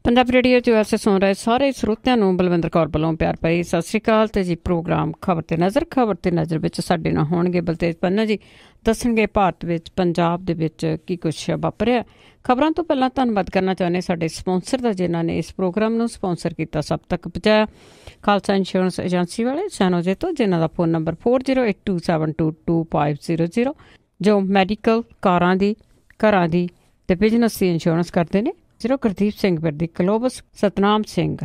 Punjab radio च वैसे सुन रहे सारे ਸਰੋਤਿਆਂ ਨੂੰ ਬਲਵਿੰਦਰ ਕੌਰ ਵੱਲੋਂ ਪਿਆਰ ਭਰੀ ਸਤਿ ਸ਼੍ਰੀ ਅਕਾਲ। ਤੇ ਜੀ ਪ੍ਰੋਗਰਾਮ ਖਬਰ ਤੇ ਨਜ਼ਰ ਵਿੱਚ ਸਾਡੇ ਨਾਲ ਹੋਣਗੇ ਬਲਤੇਜ ਪੰਨਾ ਜੀ, ਦੱਸਣਗੇ ਭਾਰਤ ਵਿੱਚ ਪੰਜਾਬ ਦੇ ਵਿੱਚ ਕੀ ਕੁਛ ਵਾਪਰਿਆ। ਖਬਰਾਂ ਤੋਂ ਪਹਿਲਾਂ ਧੰਨਵਾਦ ਕਰਨਾ ਚਾਹੁੰਦੇ ਸਾਡੇ ਸਪਾਂਸਰ ਦਾ, ਜਿਨ੍ਹਾਂ ਨੇ ਇਸ ਪ੍ਰੋਗਰਾਮ ਨੂੰ ਸਪਾਂਸਰ ਕੀਤਾ, ਸਭ ਤੱਕ ਪਹੁੰਚਾਇਆ। ਖਾਲਸਾ ਇੰਸ਼ੋਰੈਂਸ ਏਜੰਸੀ ਵਾਲੇ ਸੈਨੋਜੇ ਤੋਂ, ਜਿਨ੍ਹਾਂ ਦਾ ਫੋਨ ਨੰਬਰ 4082722500, ਜੋ ਮੈਡੀਕਲ, ਕਾਰਾਂ ਦੀ, ਘਰਾਂ ਦੀ ਤੇ ਬਿਜ਼ਨਸ ਦੀ ਇੰਸ਼ੋਰੈਂਸ ਕਰਦੇ ਨੇ। Zero Gurdeep Singh Virdi Columbus, Satnam Singh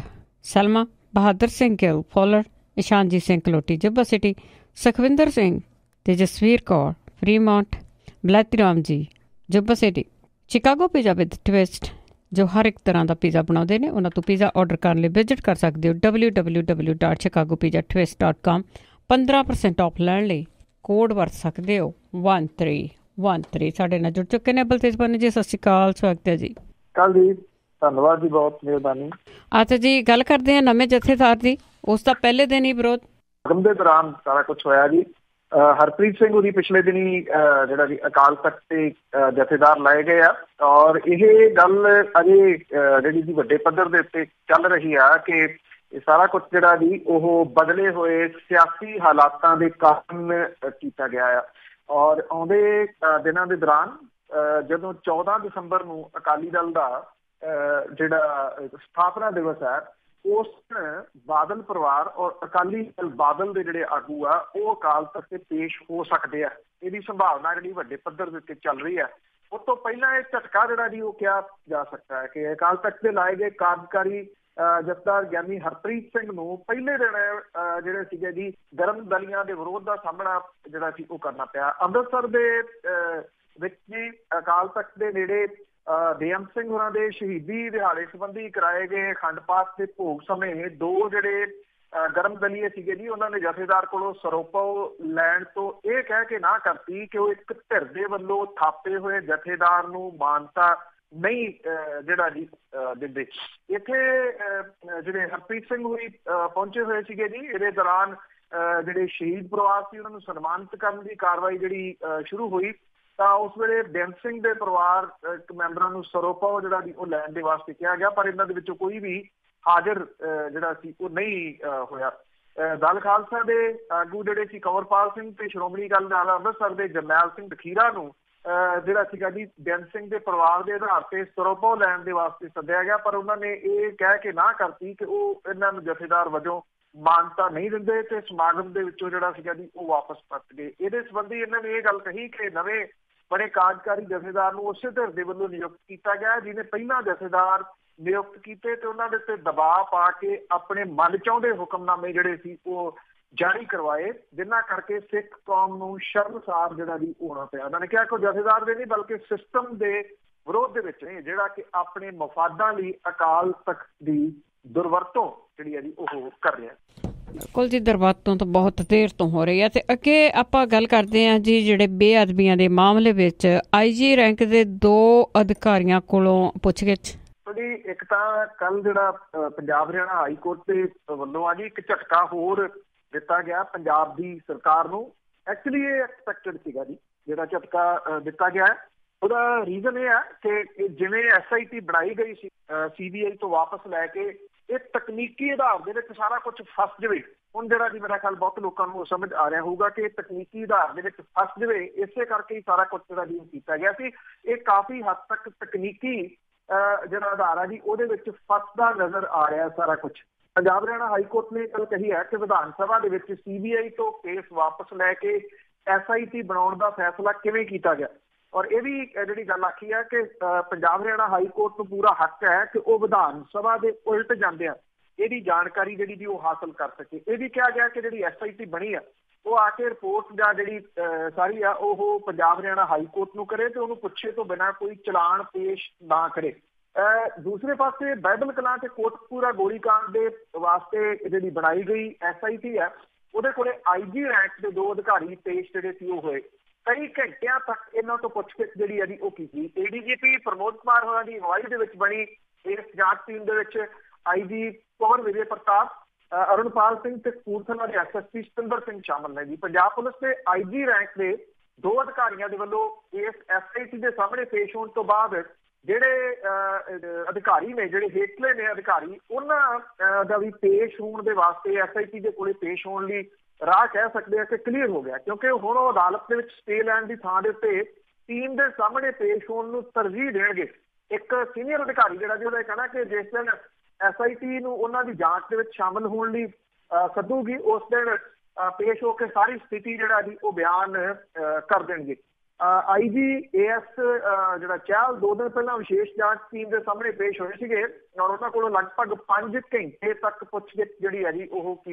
Selma, Bahadur Singh Gill Fowler, Ishanjit Singh Kaloti Yuba City, Sukhwinder Singh ਤੇ Jasvir Kaur Fremont, Balaiti Ram ji Yuba City. Chicago pizza with twist, ਜੋ ਹਰ ਇੱਕ ਤਰ੍ਹਾਂ ਦਾ ਪੀਜ਼ਾ ਬਣਾਉਂਦੇ ਨੇ, ਉਹਨਾਂ ਤੋਂ ਪੀਜ਼ਾ ਆਰਡਰ ਕਰਨ ਲਈ ਵਿਜ਼ਿਟ ਕਰ ਸਕਦੇ ਹੋ www.chicagopizzatwist.com। 15% ਆਫ ਲੈਣ ਲਈ ਕੋਡ ਵਰਤ ਸਕਦੇ ਹੋ 1313। ਸਾਡੇ ਨਾਲ ਜੁੜ ਚੁੱਕੇ ਨੇ ਬਲਤੇਜ ਪੰਨ ਜੀ, ਸਤਿ ਸ਼੍ਰੀ ਅਕਾਲ, ਸਵਾਗਤ ਹੈ ਜੀ। ਕੱਲ ਜੀ, ਧੰਨਵਾਦ ਜੀ, ਬਹੁਤ ਮਿਹਰਬਾਨੀ। ਅੱਛਾ ਜੀ, ਗੱਲ ਕਰਦੇ ਹਾਂ ਨਵੇਂ ਜਥੇਦਾਰ ਦੀ। ਉਸ ਦਾ ਪਹਿਲੇ ਦਿਨ ਹੀ ਵਿਰੋਧ ਦੇ ਦੌਰਾਨ ਸਾਰਾ ਕੁਛ ਹੋਇਆ ਜੀ। ਹਰਪ੍ਰੀਤ ਸਿੰਘ ਉਹਦੀ ਪਿਛਲੇ ਦਿਨੀ ਜਿਹੜਾ ਜੀ ਅਕਾਲ ਤਖਤ ਤੇ ਜਥੇਦਾਰ ਲਾਏ ਗਏ ਆ, ਔਰ ਇਹ ਗੱਲ ਅਜੇ ਜਿਹੜੀ ਜੀ ਵੱਡੇ ਪੱਧਰ ਦੇ ਉੱਤੇ ਚੱਲ ਰਹੀ ਆ ਕਿ ਇਹ ਸਾਰਾ ਕੁਛ ਜਿਹੜਾ ਜੀ ਉਹ ਬਦਲੇ ਹੋਏ ਸਿਆਸੀ ਹਾਲਾਤਾਂ ਦੇ ਕਾਰਨ ਕੀਤਾ ਗਿਆ ਆ। ਔਰ ਆਉਂਦੇ ਦਿਨਾਂ ਦੇ ਦੌਰਾਨ ਜਦੋਂ 14 ਦਸੰਬਰ ਨੂੰ ਅਕਾਲੀ ਦਲ ਦਾ ਜਿਹੜਾ ਸਥਾਪਨਾ ਦਿਵਸ ਹੈ, ਉਸ ਬਾਦਲ ਪਰਿਵਾਰ ਔਰ ਅਕਾਲੀ ਦਲ ਬਾਦਲ ਦੇ ਜਿਹੜੇ ਆਗੂ ਆ ਉਹ ਅਕਾਲ ਤਖਤ ਤੇ ਪੇਸ਼ ਹੋ ਸਕਦੇ ਆ। ਇਹਦੀ ਸੰਭਾਵਨਾ ਜਿਹੜੀ ਵੱਡੇ ਪੱਧਰ ਦੇ ਉੱਤੇ ਚੱਲ ਰਹੀ ਹੈ। ਉਸ ਤੋਂ ਪਹਿਲਾਂ ਇਹ ਝਟਕਾ ਜਿਹੜਾ ਜੀ ਉਹ ਕਿਹਾ ਜਾ ਸਕਦਾ ਹੈ ਕਿ ਅਕਾਲ ਤਖਤ ਤੇ ਲਾਏ ਗਏ ਕਾਰਜਕਾਰੀ ਜਥੇਦਾਰ ਗਿਆਨੀ ਹਰਪ੍ਰੀਤ ਸਿੰਘ ਨੂੰ ਪਹਿਲੇ ਦਿਨ ਜਿਹੜੇ ਸੀਗੇ ਜੀ ਗਰਮ ਦਲੀਆਂ ਦੇ ਵਿਰੋਧ ਦਾ ਸਾਹਮਣਾ ਜਿਹੜਾ ਸੀ ਉਹ ਕਰਨਾ ਪਿਆ। ਅੰਮ੍ਰਿਤਸਰ ਦੇ ਵਿੱਚ ਜੀ ਅਕਾਲ ਤਖਤ ਦੇ ਨੇੜੇ ਬੇਅੰਤ ਸਿੰਘ ਹੋਰਾਂ ਦੇ ਸ਼ਹੀਦੀ ਦਿਹਾੜੇ ਸੰਬੰਧੀ ਕਰਾਏ ਗਏ ਅਖੰਡ ਪਾਠ ਦੇ ਭੋਗ ਸਮੇਂ ਦੋ ਜਿਹੜੇ ਗਰਮ ਦਲੀਏ ਸੀਗੇ ਜੀ, ਉਹਨਾਂ ਨੇ ਜਥੇਦਾਰ ਕੋਲੋਂ ਸਰੋਪਾ ਲੈਣ ਤੋਂ ਇਹ ਕਹਿ ਕੇ ਨਾ ਕਰਤੀ ਕਿ ਉਹ ਇੱਕ ਧਿਰ ਦੇ ਵੱਲੋਂ ਥਾਪੇ ਹੋਏ ਜਥੇਦਾਰ ਨੂੰ ਮਾਨਤਾ ਨਹੀਂ ਜਿਹੜਾ ਜੀ ਦਿੰਦੇ। ਇੱਥੇ ਜਿਹੜੇ ਹਰਪ੍ਰੀਤ ਸਿੰਘ ਹੋਈ ਪਹੁੰਚੇ ਹੋਏ ਸੀਗੇ ਜੀ। ਇਹਦੇ ਦੌਰਾਨ ਜਿਹੜੇ ਸ਼ਹੀਦ ਪਰਿਵਾਰ ਸੀ ਉਹਨਾਂ ਨੂੰ ਸਨਮਾਨਿਤ ਕਰਨ ਦੀ ਕਾਰਵਾਈ ਜਿਹੜੀ ਸ਼ੁਰੂ ਹੋਈ, ਤਾਂ ਉਸ ਵੇਲੇ ਬੇਅੰਤ ਸਿੰਘ ਦੇ ਪਰਿਵਾਰ ਮੈਂਬਰਾਂ ਨੂੰ ਸਰੋਪਾ ਜਿਹੜਾ ਜੀ ਉਹ ਲੈਣ ਦੇ ਵਾਸਤੇ ਕਿਹਾ ਗਿਆ, ਪਰ ਇਹਨਾਂ ਦੇ ਵਿੱਚੋਂ ਕੋਈ ਵੀ ਹਾਜ਼ਰ ਜਿਹੜਾ ਸੀ ਉਹ ਨਹੀਂ ਹੋਇਆ। ਦਲ ਖਾਲਸਾ ਦੇ ਆਗੂ ਜਿਹੜੇ ਸੀ ਕੰਵਰਪਾਲ ਸਿੰਘ ਤੇ ਸ਼੍ਰੋਮਣੀ ਅਕਾਲੀ ਦਲ ਅੰਮ੍ਰਿਤਸਰ ਦੇ ਜਰਨੈਲ ਸਿੰਘ ਖੀਰਾ ਨੂੰ ਜਿਹੜਾ ਸੀਗਾ ਜੀ ਬੇਅੰਤ ਸਿੰਘ ਦੇ ਪਰਿਵਾਰ ਦੇ ਆਧਾਰ ਤੇ ਸਰੋਪਾ ਲੈਣ ਦੇ ਵਾਸਤੇ ਸੱਦਿਆ ਗਿਆ, ਪਰ ਉਹਨਾਂ ਨੇ ਇਹ ਕਹਿ ਕੇ ਨਾ ਕਰਤੀ ਕਿ ਉਹ ਇਹਨਾਂ ਨੂੰ ਜਥੇਦਾਰ ਵਜੋਂ ਮਾਨਤਾ ਨਹੀਂ ਦਿੰਦੇ ਤੇ ਸਮਾਗਮ ਦੇ ਵਿੱਚੋਂ ਜਿਹੜਾ ਸੀਗਾ ਜੀ ਉਹ ਵਾਪਸ ਪਰਤ ਗਏ। ਇਹਦੇ ਸੰਬੰਧੀ ਇਹਨਾਂ ਨੇ ਇਹ ਗੱਲ ਕਹੀ ਕਿ ਨਵੇਂ ਬੜੇ ਕਾਰਜਕਾਰੀ ਜਥੇਦਾਰ ਨੂੰ ਉਸੇ ਧਿਰ ਦੇ ਵੱਲੋਂ ਨਿਯੁਕਤ ਕੀਤਾ ਗਿਆ ਜਿਹਨੇ ਪਹਿਲਾਂ ਜਥੇਦਾਰ ਨਿਯੁਕਤ ਕੀਤੇ ਤੇ ਉਹਨਾਂ ਦੇ ਉੱਤੇ ਦਬਾਅ ਪਾ ਕੇ ਆਪਣੇ ਮਨ ਚਾਹੁੰਦੇ ਹੁਕਮਨਾਮੇ ਜਿਹੜੇ ਸੀ ਉਹ ਜਾਰੀ ਕਰਵਾਏ, ਜਿਨ੍ਹਾਂ ਕਰਕੇ ਸਿੱਖ ਕੌਮ ਨੂੰ ਸ਼ਰਮਸਾਰ ਜਿਹੜਾ ਵੀ ਹੋਣਾ ਪਿਆ। ਉਹਨਾਂ ਨੇ ਕਿਹਾ ਕਿ ਜਥੇਦਾਰ ਦੇ ਨਹੀਂ ਬਲਕਿ ਸਿਸਟਮ ਦੇ ਵਿਰੋਧ ਦੇ ਵਿੱਚ ਨੇ, ਜਿਹੜਾ ਕਿ ਆਪਣੇ ਮਫਾਦਾਂ ਲਈ ਅਕਾਲ ਤਖਤ ਦੀ ਦੁਰਵਰਤੋਂ ਜਿਹੜੀ ਹੈ ਜੀ ਉਹ ਕਰ ਰਿਹਾ। ਬਿਲਕੁਲ ਜੀ, ਦਰਵਰਤੋਂ ਤਾਂ ਬਹੁਤ ਦੇਰ ਤੋਂ ਹੋ ਰਹੀ ਹੈ। ਤੇ ਅੱਗੇ ਆਪਾਂ ਗੱਲ ਕਰਦੇ ਹਾਂ ਜੀ ਜਿਹੜੇ ਬੇਅਦਬੀਆਂ ਦੇ ਮਾਮਲੇ ਵਿੱਚ IG ਰੈਂਕ ਦੇ 2 ਅਧਿਕਾਰੀਆਂ ਕੋਲੋਂ ਪੁੱਛਗਿੱਛ। ਇੱਕ ਤਾਂ ਕੱਲ ਜਿਹੜਾ ਪੰਜਾਬ ਹਰਿਆਣਾ ਹਾਈ ਕੋਰਟ ਦੇ ਵੱਲੋਂ ਆ ਜੀ ਇੱਕ ਝਟਕਾ ਹੋਰ ਦਿੱਤਾ ਗਿਆ ਪੰਜਾਬ ਦੀ ਸਰਕਾਰ ਨੂੰ। ਐਕਚੁਅਲੀ ਇਹ ਐਕਸਪੈਕਟਡ ਸੀਗਾ ਜੀ ਜਿਹੜਾ ਝਟਕਾ ਦਿੱਤਾ ਗਿਆ ਹੈ। ਉਹਦਾ ਰੀਜ਼ਨ ਇਹ ਹੈ ਕਿ ਜਿਵੇਂ SIT ਬਣਾਈ ਗਈ ਸੀ CBI ਤੋਂ ਵਾਪਸ ਲੈ ਕੇ, ਇਹ ਤਕਨੀਕੀ ਆਧਾਰ ਦੇ ਵਿੱਚ ਸਾਰਾ ਕੁਛ ਫਸ ਜਾਵੇ। ਹੁਣ ਜਿਹੜਾ ਜੀ ਮੇਰਾ ਖਿਆਲ ਬਹੁਤ ਲੋਕਾਂ ਨੂੰ ਸਮਝ ਆ ਰਿਹਾ ਹੋਊਗਾ ਕਿ ਤਕਨੀਕੀ ਆਧਾਰ ਦੇ ਵਿੱਚ ਫਸ ਜਾਵੇ, ਇਸੇ ਕਰਕੇ ਹੀ ਸਾਰਾ ਕੁਛ ਜਿਹੜਾ ਜੀ ਕੀਤਾ ਗਿਆ ਸੀ। ਇਹ ਕਾਫੀ ਹੱਦ ਤੱਕ ਤਕਨੀਕੀ ਜਿਹੜਾ ਆਧਾਰ ਆ ਜੀ ਉਹਦੇ ਵਿੱਚ ਫਸਦਾ ਨਜ਼ਰ ਆ ਰਿਹਾ ਸਾਰਾ ਕੁਛ। ਪੰਜਾਬ ਹਰਿਆਣਾ ਹਾਈ ਕੋਰਟ ਨੇ ਕੱਲ ਕਹੀ ਹੈ ਕਿ ਵਿਧਾਨ ਸਭਾ ਦੇ ਵਿੱਚ CBI ਤੋਂ ਕੇਸ ਵਾਪਸ ਲੈ ਕੇ SIT ਬਣਾਉਣ ਦਾ ਫੈਸਲਾ ਕਿਵੇਂ ਕੀਤਾ ਗਿਆ, ਔਰ ਇਹ ਵੀ ਜਿਹੜੀ ਗੱਲ ਆਖੀ ਹੈ ਕਿ ਪੰਜਾਬ ਹਰਿਆਣਾ ਹਾਈ ਕੋਰਟ ਨੂੰ ਪੂਰਾ ਹੱਕ ਹੈ ਕਿ ਉਹ ਵਿਧਾਨ ਸਭਾ ਦੇ ਉਲਟ ਜਾਂਦੇ ਆ ਇਹਦੀ ਜਾਣਕਾਰੀ ਜਿਹੜੀ ਜੀ ਉਹ ਹਾਸਲ ਕਰ ਸਕੇ। ਇਹ ਵੀ ਕਿਹਾ ਗਿਆ ਕਿ ਜਿਹੜੀ SIT ਬਣੀ ਆ ਉਹ ਆ ਕੇ ਰਿਪੋਰਟ ਜਾਂ ਜਿਹੜੀ ਸਾਰੀ ਆ ਉਹ ਪੰਜਾਬ ਹਰਿਆਣਾ ਹਾਈ ਕੋਰਟ ਨੂੰ ਕਰੇ ਤੇ ਉਹਨੂੰ ਪੁੱਛੇ ਤੋਂ ਬਿਨਾਂ ਕੋਈ ਚਲਾਨ ਪੇਸ਼ ਨਾ ਕਰੇ। ਦੂਸਰੇ ਪਾਸੇ ਬਾਈਬਲ ਕਲਾਂ ਤੇ ਕੋਟਕਪੂਰਾ ਗੋਲੀਕਾਂਡ ਦੇ ਵਾਸਤੇ ਜਿਹੜੀ ਬਣਾਈ ਗਈ SIT ਹੈ, ਉਹਦੇ ਕੋਲੇ IG ਰੈਂਕ ਦੇ 2 ਅਧਿਕਾਰੀ ਪੇਸ਼ ਜਿਹੜੇ ਸੀ ਉਹ ਹੋਏ। ਕਈ ਘੰਟਿਆਂ ਤੱਕ ਇਹਨਾਂ ਤੋਂ ਪੁੱਛਗਿੱਛ ਜਿਹੜੀ ਹੈ ਜੀ ਉਹ ਕੀਤੀ। ADGP ਪ੍ਰਮੋਦ ਕੁਮਾਰ ਹੋਰਾਂ ਦੀ ਅਗਵਾਈ ਦੇ ਵਿੱਚ ਬਣੀ ਇਸ ਜਾਂਚ ਟੀਮ ਦੇ ਵਿੱਚ IG ਪਵਨ ਵਿਜੇ ਪ੍ਰਤਾਪ, ਅਰੁਣਪਾਲ ਸਿੰਘ ਤੇ ਕਪੂਰਥਲਾ ਦੇ SSP ਸਤਿੰਦਰ ਸਿੰਘ ਸ਼ਾਮਲ ਨੇ ਜੀ। ਪੰਜਾਬ ਪੁਲਿਸ ਦੇ IG ਰੈਂਕ ਦੇ 2 ਅਧਿਕਾਰੀਆਂ ਦੇ ਵੱਲੋਂ ਇਸ SIT ਦੇ ਸਾਹਮਣੇ ਪੇਸ਼ ਹੋਣ ਤੋਂ ਬਾਅਦ ਜਿਹੜੇ ਅਧਿਕਾਰੀ ਨੇ, ਜਿਹੜੇ ਹੇਠਲੇ ਨੇ ਅਧਿਕਾਰੀ, ਉਹਨਾਂ ਦਾ ਵੀ ਪੇਸ਼ ਹੋਣ ਦੇ ਵਾਸਤੇ SIT ਦੇ ਕੋਲੇ ਪੇਸ਼ ਹੋਣ ਲਈ ਰਾਹ ਕਹਿ ਸਕਦੇ ਆ ਕਿ ਕਲੀਅਰ ਹੋ ਗਿਆ, ਕਿਉਂਕਿ ਹੁਣ ਉਹ ਅਦਾਲਤ ਦੇ ਵਿੱਚ ਸਟੇ ਲੈਣ ਦੀ ਥਾਂ ਦੇ ਉੱਤੇ ਟੀਮ ਦੇ ਸਾਹਮਣੇ ਪੇਸ਼ ਹੋਣ ਨੂੰ ਤਰਜੀਹ ਦੇਣਗੇ। ਇੱਕ ਸੀਨੀਅਰ ਅਧਿਕਾਰੀ ਜਿਹੜਾ ਜੀ, ਉਹਦਾ ਕਹਿਣਾ ਕਿ ਜਿਸ ਦਿਨ SIT ਨੂੰ ਉਹਨਾਂ ਦੀ ਜਾਂਚ ਦੇ ਵਿੱਚ ਸ਼ਾਮਲ ਹੋਣ ਲਈ ਸੱਦੂਗੀ, ਉਸ ਦਿਨ ਪੇਸ਼ ਹੋ ਕੇ ਸਾਰੀ ਸਥਿਤੀ ਜਿਹੜਾ ਜੀ ਉਹ ਬਿਆਨ ਕਰ ਦੇਣਗੇ। IG AS ਜਿਹੜਾ ਚਹਿਲ 2 ਦਿਨ ਪਹਿਲਾਂ ਵਿਸ਼ੇਸ਼ ਜਾਂਚ ਟੀਮ ਦੇ ਸਾਹਮਣੇ ਪੇਸ਼ ਹੋਏ ਸੀਗੇ ਔਰ ਉਹਨਾਂ ਕੋਲੋਂ ਲਗਭਗ 5 ਘੰਟੇ ਤੱਕ ਪੁੱਛਗਿੱਛ ਜਿਹੜੀ ਹੈ ਜੀ ਉਹ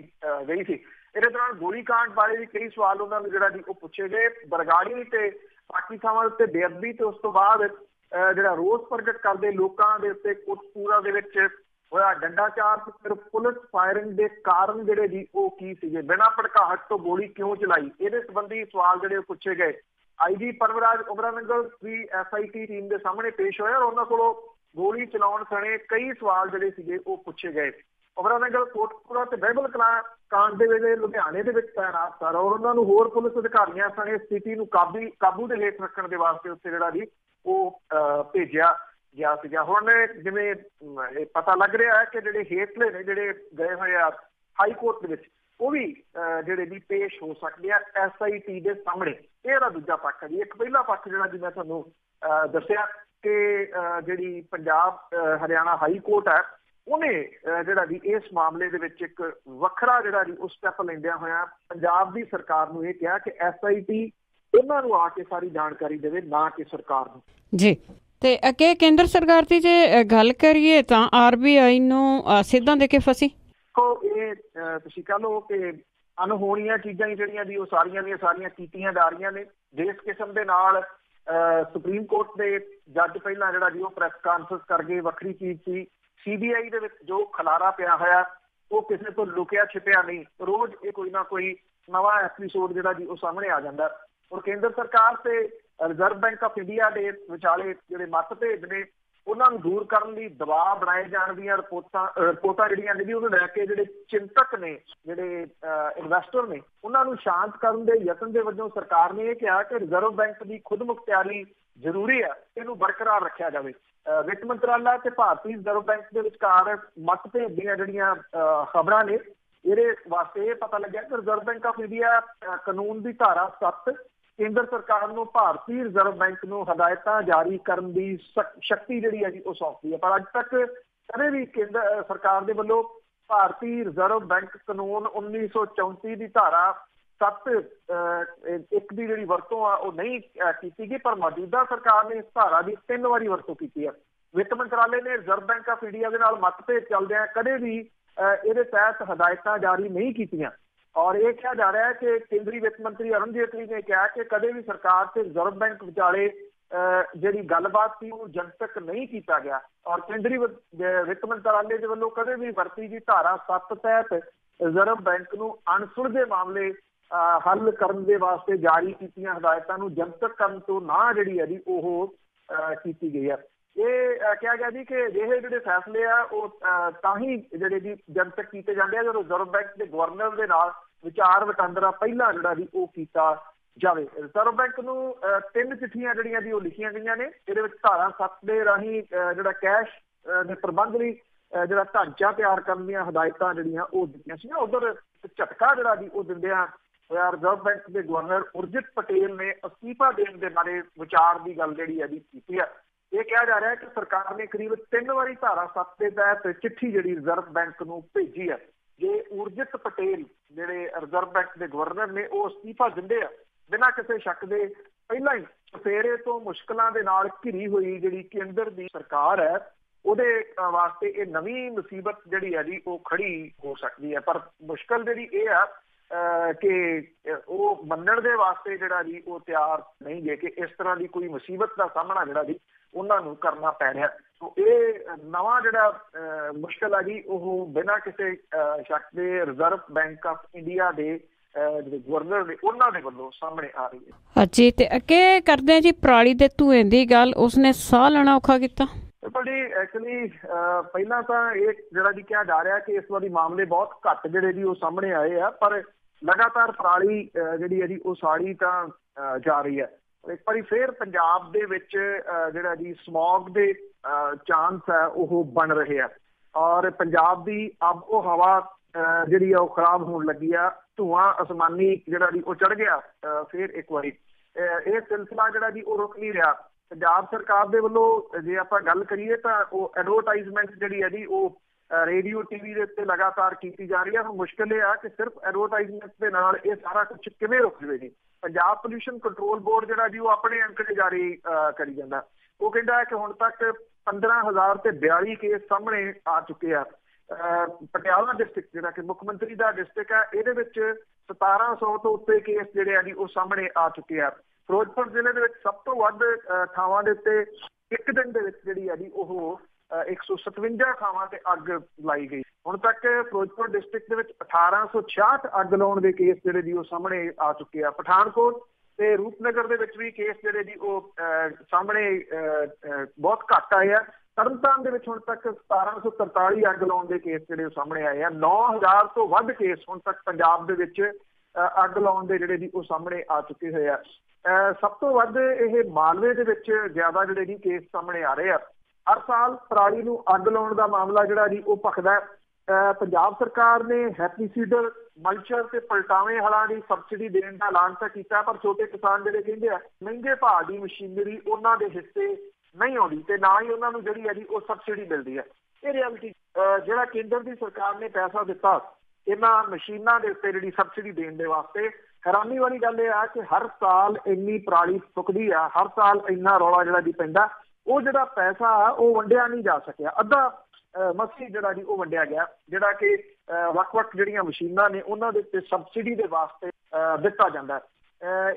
ਗਈ ਸੀ। ਇਹਦੇ ਦੌਰਾਨ ਗੋਲੀਕਾਂਡ ਬਾਰੇ ਵੀ ਕਈ ਸਵਾਲ ਉਹਨਾਂ ਨੂੰ ਜਿਹੜਾ ਜੀ ਉਹ ਪੁੱਛੇ ਗਏ। ਬਰਗਾੜੀ ਤੇ ਬਾਕੀ ਥਾਵਾਂ ਉੱਤੇ ਬੇਅਦਬੀ ਤੇ ਉਸ ਤੋਂ ਬਾਅਦ ਜਿਹੜਾ ਰੋਸ ਪ੍ਰਗਟ ਕਰਦੇ ਲੋਕਾਂ ਦੇ ਉੱਤੇ ਕੋਟਕਪੂਰਾ ਦੇ ਵਿੱਚ ਹੋਇਆ ਡੰਡਾਚਾਰ ਤੇ ਫਿਰ ਪੁਲਿਸ ਫਾਇਰਿੰਗ ਦੇ ਕਾਰਨ ਜਿਹੜੇ ਜੀ ਉਹ ਕੀ ਸੀਗੇ, ਬਿਨਾਂ ਭੜਕਾਹਟ ਤੋਂ ਗੋਲੀ ਕਿਉਂ ਚਲਾਈ, ਇਹਦੇ ਸੰਬੰਧੀ ਸਵਾਲ ਜਿਹੜੇ ਪੁੱਛੇ ਗਏ। IG ਪਰਮਰਾਜ ਉਮਰਾਨੰਗਲ ਵੀ SIT ਟੀਮ ਦੇ ਸਾਹਮਣੇ ਪੇਸ਼ ਹੋਇਆ ਔਰ ਉਹਨਾਂ ਕੋਲੋਂ ਗੋਲੀ ਚਲਾਉਣ ਸਣੇ ਕਈ ਸਵਾਲ ਜਿਹੜੇ ਸੀਗੇ ਉਹ ਪੁੱਛੇ ਗਏ। ਉਮਰਾਨੰਗਲ ਕੋਟਕਪੂਰਾ ਤੇ ਬਾਈਬਲ ਕਾਂਡ ਦੇ ਵੇਲੇ ਲੁਧਿਆਣੇ ਦੇ ਵਿੱਚ ਤੈਨਾਤ ਸਨ ਔਰ ਉਹਨਾਂ ਨੂੰ ਹੋਰ ਪੁਲਿਸ ਅਧਿਕਾਰੀਆਂ ਸਣੇ ਸਥਿਤੀ ਨੂੰ ਕਾਬੂ ਦੇ ਹੇਠ ਰੱਖਣ ਦੇ ਵਾਸਤੇ ਉੱਥੇ ਜਿਹੜਾ ਜੀ ਉਹ ਭੇਜਿਆ ਗਿਆ ਸੀਗਾ। ਹੁਣ ਜਿਵੇਂ ਪਤਾ ਲੱਗ ਰਿਹਾ ਹੈ ਕਿ ਜਿਹੜੇ ਹੇਠਲੇ ਨੇ, ਜਿਹੜੇ ਗਏ ਹੋਏ ਆ ਹਾਈ ਕੋਰਟ ਦੇ ਵਿੱਚ, ਉਹ ਵੀ ਜਿਹੜੇ ਵੀ ਪੇਸ਼ ਹੋ ਸਕਦੇ ਆ SIT ਦੇ ਸਾਹਮਣੇ। ਇਹ ਇਹਦਾ ਦੂਜਾ ਪੱਖ ਹੈ ਜੀ। ਇੱਕ ਪਹਿਲਾ ਪੱਖ ਜਿਹੜਾ ਜੀ ਮੈਂ ਤੁਹਾਨੂੰ ਦੱਸਿਆ ਕਿ ਜਿਹੜੀ ਪੰਜਾਬ ਹਰਿਆਣਾ ਹਾਈ ਕੋਰਟ ਹੈ, ਉਹਨੇ ਜਿਹੜਾ ਜੀ ਇਸ ਮਾਮਲੇ ਦੇ ਵਿੱਚ ਇੱਕ ਵੱਖਰਾ ਜਿਹੜਾ ਜੀ ਉਹ ਸਟੈਪ ਲੈਂਦਿਆਂ ਹੋਇਆ ਪੰਜਾਬ ਦੀ ਸਰਕਾਰ ਨੂੰ ਇਹ ਕਿਹਾ ਕਿ SIT ਉਹਨਾਂ ਨੂੰ ਆ ਕੇ ਸਾਰੀ ਜਾਣਕਾਰੀ ਦੇਵੇ, ਨਾ ਕਿ ਸਰਕਾਰ ਨੂੰ ਜੀ। ਤੇ ਅੱਗੇ ਕੇਂਦਰ ਸਰਕਾਰ ਦੀ ਜੇ ਗੱਲ ਕਰੀਏ ਤਾਂ RBI ਨੂੰ ਸਿੱਧਾ ਦੇ ਕੇ ਫਸੀ। ਇਹ ਤੁਸੀਂ ਕਹ ਲਓ ਕਿ ਅਨਹੋਣੀਆਂ ਚੀਜ਼ਾਂ ਹੀ ਜਿਹੜੀਆਂ ਜੀ ਉਹ ਸਾਰੀਆਂ ਦੀਆਂ ਸਾਰੀਆਂ ਕੀਤੀਆਂ ਜਾ ਰਹੀਆਂ ਨੇ। ਜਿਸ ਕਿਸਮ ਦੇ ਨਾਲ ਸੁਪਰੀਮ ਕੋਰਟ ਦੇ ਜੱਜ ਪਹਿਲਾਂ ਜਿਹੜਾ ਜੀ ਉਹ ਪ੍ਰੈਸ ਕਾਨਫਰੰਸ ਕਰ ਗਏ, ਵੱਖਰੀ ਚੀਜ਼ ਸੀ। CBI ਦੇ ਵਿੱਚ ਜੋ ਖਲਾਰਾ ਪਿਆ ਹੋਇਆ ਉਹ ਕਿਸੇ ਤੋਂ ਲੁਕਿਆ ਛਿਪਿਆ ਨਹੀਂ। ਰੋਜ਼ ਇਹ ਕੋਈ ਨਾ ਕੋਈ ਨਵਾਂ ਐਪੀਸੋਡ ਜਿਹੜਾ ਜੀ ਉਹ ਸਾਹਮਣੇ ਆ ਜਾਂਦਾ। ਔਰ ਕੇਂਦਰ ਸਰਕਾਰ ਤੇ ਰਿਜ਼ਰਵ ਬੈਂਕ ਆਫ ਇੰਡੀਆ ਦੇ ਵਿਚਾਲੇ ਜਿਹੜੇ ਮਤਭੇਦ ਨੇ ਉਹਨਾਂ ਨੂੰ ਦੂਰ ਕਰਨ ਲਈ ਦਬਾਅ ਬਣਾਏ ਜਾਣ ਦੀਆਂ ਰਿਪੋਰਟਾਂ ਜਿਹੜੀਆਂ ਨੇ ਉਹਨੂੰ ਲੈ ਕੇ ਜਿਹੜੇ ਚਿੰਤਕ ਨੇ, ਜਿਹੜੇ ਇਨਵੈਸਟਰ ਨੇ, ਉਹਨਾਂ ਨੂੰ ਸ਼ਾਂਤ ਕਰਨ ਦੇ ਯਤਨ ਦੇ ਵਜੋਂ ਸਰਕਾਰ ਨੇ ਇਹ ਕਿਹਾ ਕਿ ਰਿਜ਼ਰਵ ਬੈਂਕ ਦੀ ਖੁਦ ਮੁਖਤਿਆਰੀ ਜ਼ਰੂਰੀ ਹੈ, ਇਹਨੂੰ ਬਰਕਰਾਰ ਰੱਖਿਆ ਜਾਵੇ। ਵਿੱਤ ਮੰਤਰਾਲਾ ਤੇ ਭਾਰਤੀ ਰਿਜ਼ਰਵ ਬੈਂਕ ਦੇ ਵਿਚਕਾਰ ਮਤਭੇਦ ਦੀਆਂ ਜਿਹੜੀਆਂ ਖਬਰਾਂ ਨੇ, ਇਹਦੇ ਵਾਸਤੇ ਇਹ ਪਤਾ ਲੱਗਿਆ ਕਿ ਰਿਜ਼ਰਵ ਬੈਂਕ ਆਫ ਇੰਡੀਆ ਕਾਨੂੰਨ ਦੀ ਧਾਰਾ 7 ਕੇਂਦਰ ਸਰਕਾਰ ਨੂੰ ਭਾਰਤੀ ਰਿਜ਼ਰਵ ਬੈਂਕ ਨੂੰ ਹਦਾਇਤਾਂ ਜਾਰੀ ਕਰਨ ਦੀ ਸ਼ਕਤੀ ਜਿਹੜੀ ਹੈ ਜੀ ਉਹ ਸੌਂਪਦੀ ਹੈ। ਪਰ ਅੱਜ ਤੱਕ ਕਦੇ ਵੀ ਕੇਂਦਰ ਸਰਕਾਰ ਦੇ ਵੱਲੋਂ ਭਾਰਤੀ ਰਿਜ਼ਰਵ ਬੈਂਕ ਕਾਨੂੰਨ 1934 ਦੀ ਧਾਰਾ 7(1) ਦੀ ਜਿਹੜੀ ਵਰਤੋਂ ਆ ਉਹ ਨਹੀਂ ਕੀਤੀ ਗਈ। ਪਰ ਮੌਜੂਦਾ ਸਰਕਾਰ ਨੇ ਇਸ ਧਾਰਾ ਦੀ 3 ਵਾਰੀ ਵਰਤੋਂ ਕੀਤੀ ਹੈ। ਵਿੱਤ ਮੰਤਰਾਲੇ ਨੇ ਰਿਜ਼ਰਵ ਬੈਂਕ ਆਫ ਇੰਡੀਆ ਦੇ ਨਾਲ ਮਤਭੇਦ ਚੱਲਦਿਆਂ ਕਦੇ ਵੀ ਇਹਦੇ ਤਹਿਤ ਹਦਾਇਤਾਂ ਜਾਰੀ ਨਹੀਂ ਕੀਤੀਆਂ। ਔਰ ਇਹ ਕਿਹਾ ਜਾ ਰਿਹਾ ਹੈ ਕਿ ਕੇਂਦਰੀ ਵਿੱਤ ਮੰਤਰੀ ਅਰੁਣ ਜੇਤਲੀ ਨੇ ਕਿਹਾ ਕਿ ਕਦੇ ਵੀ ਸਰਕਾਰ ਤੇ ਰਿਜ਼ਰਵ ਬੈਂਕ ਵਿਚਾਲੇ ਜਿਹੜੀ ਗੱਲਬਾਤ ਸੀ ਉਹ ਜਨਤਕ ਨਹੀਂ ਕੀਤਾ ਗਿਆ। ਔਰ ਕੇਂਦਰੀ ਵਿੱਤ ਮੰਤਰਾਲੇ ਦੇ ਵੱਲੋਂ ਕਦੇ ਵੀ ਵਰਤੀ ਗਈ ਧਾਰਾ 7 ਤਹਿਤ ਰਿਜ਼ਰਵ ਬੈਂਕ ਨੂੰ ਅਣਸੁਲਝੇ ਮਾਮਲੇ ਹੱਲ ਕਰਨ ਦੇ ਵਾਸਤੇ ਜਾਰੀ ਕੀਤੀਆਂ ਹਦਾਇਤਾਂ ਨੂੰ ਜਨਤਕ ਕਰਨ ਤੋਂ ਨਾ ਜਿਹੜੀ ਹੈ ਜੀ ਉਹ ਕੀਤੀ ਗਈ ਹੈ। ਇਹ ਕਿਹਾ ਗਿਆ ਜੀ ਕਿ ਅਜਿਹੇ ਜਿਹੜੇ ਫੈਸਲੇ ਆ ਉਹ ਤਾਂ ਹੀ ਜਿਹੜੇ ਜੀ ਜਨਤਕ ਕੀਤੇ ਜਾਂਦੇ ਆ ਜਦੋਂ ਰਿਜ਼ਰਵ ਬੈਂਕ ਦੇ ਗਵਰਨਰ ਦੇ ਨਾਲ ਵਿਚਾਰ ਵਟਾਂਦਰਾ ਪਹਿਲਾਂ ਜਿਹੜਾ ਜੀ ਉਹ ਕੀਤਾ ਜਾਵੇ। ਰਿਜ਼ਰਵ ਬੈਂਕ ਨੂੰ 3 ਚਿੱਠੀਆਂ ਜਿਹੜੀਆਂ ਜੀ ਉਹ ਲਿਖੀਆਂ ਗਈਆਂ ਨੇ। ਇਹਦੇ ਵਿੱਚ ਧਾਰਾ 7 ਦੇ ਰਾਹੀਂ ਜਿਹੜਾ ਕੈਸ਼ ਦੇ ਪ੍ਰਬੰਧ ਲਈ ਜਿਹੜਾ ਢਾਂਚਾ ਤਿਆਰ ਕਰਨ ਦੀਆਂ ਹਦਾਇਤਾਂ ਜਿਹੜੀਆਂ ਉਹ ਦਿੱਤੀਆਂ ਸੀ। ਉਧਰ ਝਟਕਾ ਜਿਹੜਾ ਜੀ ਉਹ ਦਿੰਦਿਆਂ ਹੋਇਆ ਰਿਜ਼ਰਵ ਬੈਂਕ ਦੇ ਗਵਰਨਰ ਉਰਜਿਤ ਪਟੇਲ ਨੇ ਅਸਤੀਫਾ ਦੇਣ ਦੇ ਬਾਰੇ ਵਿਚਾਰ ਦੀ ਗੱਲ ਜਿਹੜੀ ਹੈ ਜੀ ਕੀਤੀ ਹੈ। ਇਹ ਕਿਹਾ ਜਾ ਰਿਹਾ ਹੈ ਕਿ ਸਰਕਾਰ ਨੇ ਕਰੀਬ 3 ਵਾਰੀ ਧਾਰਾ 7 ਦੇ ਤਹਿਤ ਚਿੱਠੀ ਜਿਹੜੀ ਰਿਜ਼ਰਵ ਬੈਂਕ ਨੂੰ ਭੇਜੀ ਹੈ। ਜੇ ਉਰਜਿਤ ਪਟੇਲ ਜਿਹੜੇ ਰਿਜ਼ਰਵ ਬੈਂਕ ਦੇ ਗਵਰਨਰ ਨੇ ਉਹ ਅਸਤੀਫਾ ਦਿੰਦੇ ਆ ਬਿਨਾਂ ਕਿਸੇ ਸ਼ੱਕ ਦੇ, ਪਹਿਲਾਂ ਹੀ ਸਫੇਰੇ ਤੋਂ ਮੁਸ਼ਕਲਾਂ ਦੇ ਨਾਲ ਘਿਰੀ ਹੋਈ ਜਿਹੜੀ ਕੇਂਦਰ ਦੀ ਸਰਕਾਰ ਹੈ ਉਹਦੇ ਵਾਸਤੇ ਇਹ ਨਵੀਂ ਮੁਸੀਬਤ ਜਿਹੜੀ ਹੈ ਜੀ ਉਹ ਖੜੀ ਹੋ ਸਕਦੀ ਹੈ। ਪਰ ਮੁਸ਼ਕਲ ਜਿਹੜੀ ਇਹ ਆ ਕਿ ਉਹ ਮੰਨਣ ਦੇ ਵਾਸਤੇ ਜਿਹੜਾ ਜੀ ਉਹ ਤਿਆਰ ਨਹੀਂ ਗੇ ਕਿ ਇਸ ਤਰ੍ਹਾਂ ਦੀ ਕੋਈ ਮੁਸੀਬਤ ਦਾ ਸਾਹਮਣਾ ਜਿਹੜਾ ਜੀ ਉਹਨਾਂ ਨੂੰ ਕਰਨਾ ਪੈ ਰਿਹਾ। ਇਹ ਨਵਾਂ ਜਿਹੜਾ ਮੁਸ਼ਕਲ ਆ ਜੀ ਉਹ ਬਿਨਾਂ ਕਿਸੇ ਸ਼ੱਕ ਦੇ ਰਿਜ਼ਰਵ ਬੈਂਕ ਆਫ ਇੰਡੀਆ ਦੇ ਜਿਹੜੇ ਗਵਰਨਰ ਨੇ ਉਹਨਾਂ ਦੇ ਵੱਲੋਂ ਸਾਹਮਣੇ ਆ ਰਹੀ ਹੈ। ਹਾਂਜੀ, ਤੇ ਅੱਗੇ ਕਰਦੇ ਆ ਜੀ ਪਰਾਲੀ ਦੇ ਧੂਏ ਦੀ ਗੱਲ। ਉਸਨੇ ਸਾਹ ਲੈਣਾ ਔਖਾ ਕੀਤਾ। ਜੀ ਐਕਚੁਅਲੀ ਪਹਿਲਾਂ ਤਾਂ ਇਹ ਜਿਹੜਾ ਜੀ ਕਿਹਾ ਜਾ ਰਿਹਾ ਕਿ ਇਸ ਵਾਰੀ ਮਾਮਲੇ ਬਹੁਤ ਘੱਟ ਜਿਹੜੇ ਜੀ ਉਹ ਸਾਹਮਣੇ ਆਏ ਆ, ਪਰ ਲਗਾਤਾਰ ਪਰਾਲੀ ਜਿਹੜੀ ਹੈ ਜੀ ਉਹ ਸਾੜੀ ਤਾਂ ਜਾ ਰਹੀ ਹੈ। ਇੱਕ ਵਾਰੀ ਫਿਰ ਪੰਜਾਬ ਦੇ ਵਿੱਚ ਜਿਹੜਾ ਜੀ ਸਮੌਗ ਦੇ ਚਾਂਸ ਹੈ ਉਹ ਬਣ ਰਹੇ ਆ ਔਰ ਪੰਜਾਬ ਦੀ ਆਬੋ ਹਵਾ ਜਿਹੜੀ ਆ ਉਹ ਖਰਾਬ ਹੋਣ ਲੱਗੀ ਆ। ਧੂੰਆਂ ਅਸਮਾਨੀ ਜਿਹੜਾ ਜੀ ਉਹ ਚੜ ਗਿਆ ਫਿਰ ਇੱਕ ਵਾਰੀ। ਇਹ ਸਿਲਸਿਲਾ ਜਿਹੜਾ ਜੀ ਉਹ ਰੁਕ ਨਹੀਂ ਰਿਹਾ। ਪੰਜਾਬ ਸਰਕਾਰ ਦੇ ਵੱਲੋਂ ਜੇ ਆਪਾਂ ਗੱਲ ਕਰੀਏ ਤਾਂ ਉਹ ਐਡਵਰਟਾਈਜ਼ਮੈਂਟ ਜਿਹੜੀ ਹੈ ਜੀ ਉਹ ਰੇਡੀਓ TV ਦੇ ਉੱਤੇ ਲਗਾਤਾਰ ਕੀਤੀ ਜਾ ਰਹੀ ਹੈ। ਹੁਣ ਮੁਸ਼ਕਿਲ ਇਹ ਆ ਕਿ ਸਿਰਫ ਐਡਵਰਟਾਈਜ਼ਮੈਂਟ ਦੇ ਨਾਲ ਇਹ ਸਾਰਾ ਕੁਝ ਕਿਵੇਂ ਰੁਕ ਜਾਵੇ ਜੀ। ਪੰਜਾਬ ਪੋਲਿਊਸ਼ਨ ਕੰਟਰੋਲ ਬੋਰਡ ਜਿਹੜਾ ਜੀ ਉਹ ਆਪਣੇ ਅੰਕੜੇ ਜਾਰੀ ਕਰੀ ਜਾਂਦਾ। ਉਹ ਕਹਿੰਦਾ ਹੈ ਕਿ ਹੁਣ ਤੱਕ 15,042 ਕੇਸ ਸਾਹਮਣੇ ਆ ਚੁੱਕੇ ਆ। ਪਟਿਆਲਾ ਡਿਸਟ੍ਰਿਕਟ ਜਿਹੜਾ ਕਿ ਮੁੱਖ ਮੰਤਰੀ ਦਾ ਡਿਸਟ੍ਰਿਕਟ ਹੈ, ਇਹਦੇ ਵਿੱਚ 1700 ਤੋਂ ਉੱਤੇ ਕੇਸ ਜਿਹੜੇ ਆ ਜੀ ਉਹ ਸਾਹਮਣੇ ਆ ਚੁੱਕੇ ਆ। ਫਿਰੋਜ਼ਪੁਰ ਜ਼ਿਲ੍ਹੇ ਦੇ ਵਿੱਚ ਸਭ ਤੋਂ ਵੱਧ ਥਾਵਾਂ ਦੇ ਉੱਤੇ ਇੱਕ ਦਿਨ ਦੇ ਵਿੱਚ ਜਿਹੜੀ ਆ ਜੀ ਉਹ 157 ਥਾਵਾਂ ਤੇ ਅੱਗ ਲਾਈ ਗਈ। ਹੁਣ ਤੱਕ ਫਿਰੋਜ਼ਪੁਰ ਡਿਸਟ੍ਰਿਕਟ ਦੇ ਵਿੱਚ 1866 ਅੱਗ ਲਾਉਣ ਦੇ ਕੇਸ ਜਿਹੜੇ ਜੀ ਉਹ ਸਾਹਮਣੇ ਆ ਚੁੱਕੇ ਆ। ਪਠਾਨਕੋਟ ਤੇ ਰੂਪਨਗਰ ਦੇ ਵਿੱਚ ਵੀ ਕੇਸ ਜਿਹੜੇ ਜੀ ਉਹ ਸਾਹਮਣੇ ਬਹੁਤ ਘੱਟ ਆਏ ਆ। ਤਰਨਤਾਰਨ ਦੇ ਵਿੱਚ ਹੁਣ ਤੱਕ 1743 ਅੱਗ ਲਾਉਣ ਦੇ ਕੇਸ ਜਿਹੜੇ ਉਹ ਸਾਹਮਣੇ ਆਏ ਆ। 9000 ਤੋਂ ਵੱਧ ਕੇਸ ਹੁਣ ਤੱਕ ਪੰਜਾਬ ਦੇ ਵਿੱਚ ਅੱਗ ਲਾਉਣ ਦੇ ਜਿਹੜੇ ਜੀ ਉਹ ਸਾਹਮਣੇ ਆ ਚੁੱਕੇ ਹੋਏ ਆ। ਸਭ ਤੋਂ ਵੱਧ ਇਹ ਮਾਲਵੇ ਦੇ ਵਿੱਚ ਜ਼ਿਆਦਾ ਜਿਹੜੇ ਜੀ ਕੇਸ ਸਾਹਮਣੇ ਆ ਰਹੇ ਆ। ਹਰ ਸਾਲ ਪਰਾਲੀ ਨੂੰ ਅੱਗ ਲਾਉਣ ਦਾ ਮਾਮਲਾ ਜਿਹੜਾ ਜੀ ਉਹ ਭਖਦਾ। ਪੰਜਾਬ ਸਰਕਾਰ ਨੇ ਹੈਪੀਸੀਡਰ, ਮਲਚਰ ਤੇ ਪਲਟਾਵੇਂ ਹਲਾਂ ਦੀ ਸਬਸਿਡੀ ਦੇਣ ਦਾ ਐਲਾਨ ਤਾਂ ਕੀਤਾ, ਪਰ ਛੋਟੇ ਕਿਸਾਨ ਜਿਹੜੇ ਕਹਿੰਦੇ ਆ ਮਹਿੰਗੇ ਭਾਅ ਦੀ ਮਸ਼ੀਨਰੀ ਉਹਨਾਂ ਦੇ ਹਿੱਸੇ ਨਹੀਂ ਆਉਂਦੀ ਤੇ ਨਾ ਹੀ ਉਹਨਾਂ ਨੂੰ ਜਿਹੜੀ ਹੈ ਜੀ ਉਹ ਸਬਸਿਡੀ ਮਿਲਦੀ ਹੈ। ਇਹ ਰਿਐਲਿਟੀ ਜਿਹੜਾ ਕੇਂਦਰ ਦੀ ਸਰਕਾਰ ਨੇ ਪੈਸਾ ਦਿੱਤਾ ਇਹਨਾਂ ਮਸ਼ੀਨਾਂ ਦੇ ਉੱਤੇ ਜਿਹੜੀ ਸਬਸਿਡੀ ਦੇਣ ਦੇ ਵਾਸਤੇ, ਹੈਰਾਨੀ ਵਾਲੀ ਗੱਲ ਇਹ ਆ ਕਿ ਹਰ ਸਾਲ ਇੰਨੀ ਪਰਾਲੀ ਸੁੱਕਦੀ ਆ, ਹਰ ਸਾਲ ਇੰਨਾ ਰੌਲਾ ਜਿਹੜਾ ਜੀ ਪੈਂਦਾ, ਉਹ ਜਿਹੜਾ ਪੈਸਾ ਆ ਉਹ ਵੰਡਿਆ ਨਹੀਂ ਜਾ ਸਕਿਆ। ਅੱਧਾ ਮਸੀ ਜਿਹੜਾ ਜੀ ਉਹ ਵੰਡਿਆ ਗਿਆ, ਜਿਹੜਾ ਕਿ ਵੱਖ-ਵੱਖ ਜਿਹੜੀਆਂ ਮਸ਼ੀਨਾਂ ਨੇ ਉਹਨਾਂ ਦੇ ਉੱਤੇ ਸਬਸਿਡੀ ਦੇ ਵਾਸਤੇ ਦਿੱਤਾ ਜਾਂਦਾ।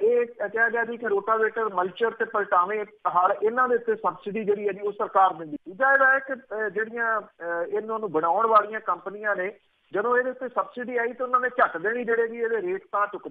ਇਹ ਕਿਹਾ ਗਿਆ ਜੀ ਕਿ ਰੋਟਾਵੇਟਰ, ਮਲਚਰ ਤੇ ਪਲਟਾਵੇਂ ਹਲ ਇਹਨਾਂ ਦੇ ਉੱਤੇ ਸਬਸਿਡੀ ਜਿਹੜੀ ਹੈ ਜੀ ਉਹ ਸਰਕਾਰ ਦਿੰਦੀ। ਦੂਜਾ ਇਹਦਾ ਹੈ ਕਿ ਜਿਹੜੀਆਂ ਇਹਨਾਂ ਨੂੰ ਬਣਾਉਣ ਵਾਲੀਆਂ ਕੰਪਨੀਆਂ ਨੇ, ਜਦੋਂ ਇਹਦੇ ਉੱਤੇ ਸਬਸਿਡੀ ਆਈ ਤਾਂ ਉਹਨਾਂ ਨੇ ਝੱਟ ਦੇਣੀ ਜਿਹੜੇ ਜੀ ਇਹਦੇ ਰੇਟ ਤਾਂ ਚੁੱਕ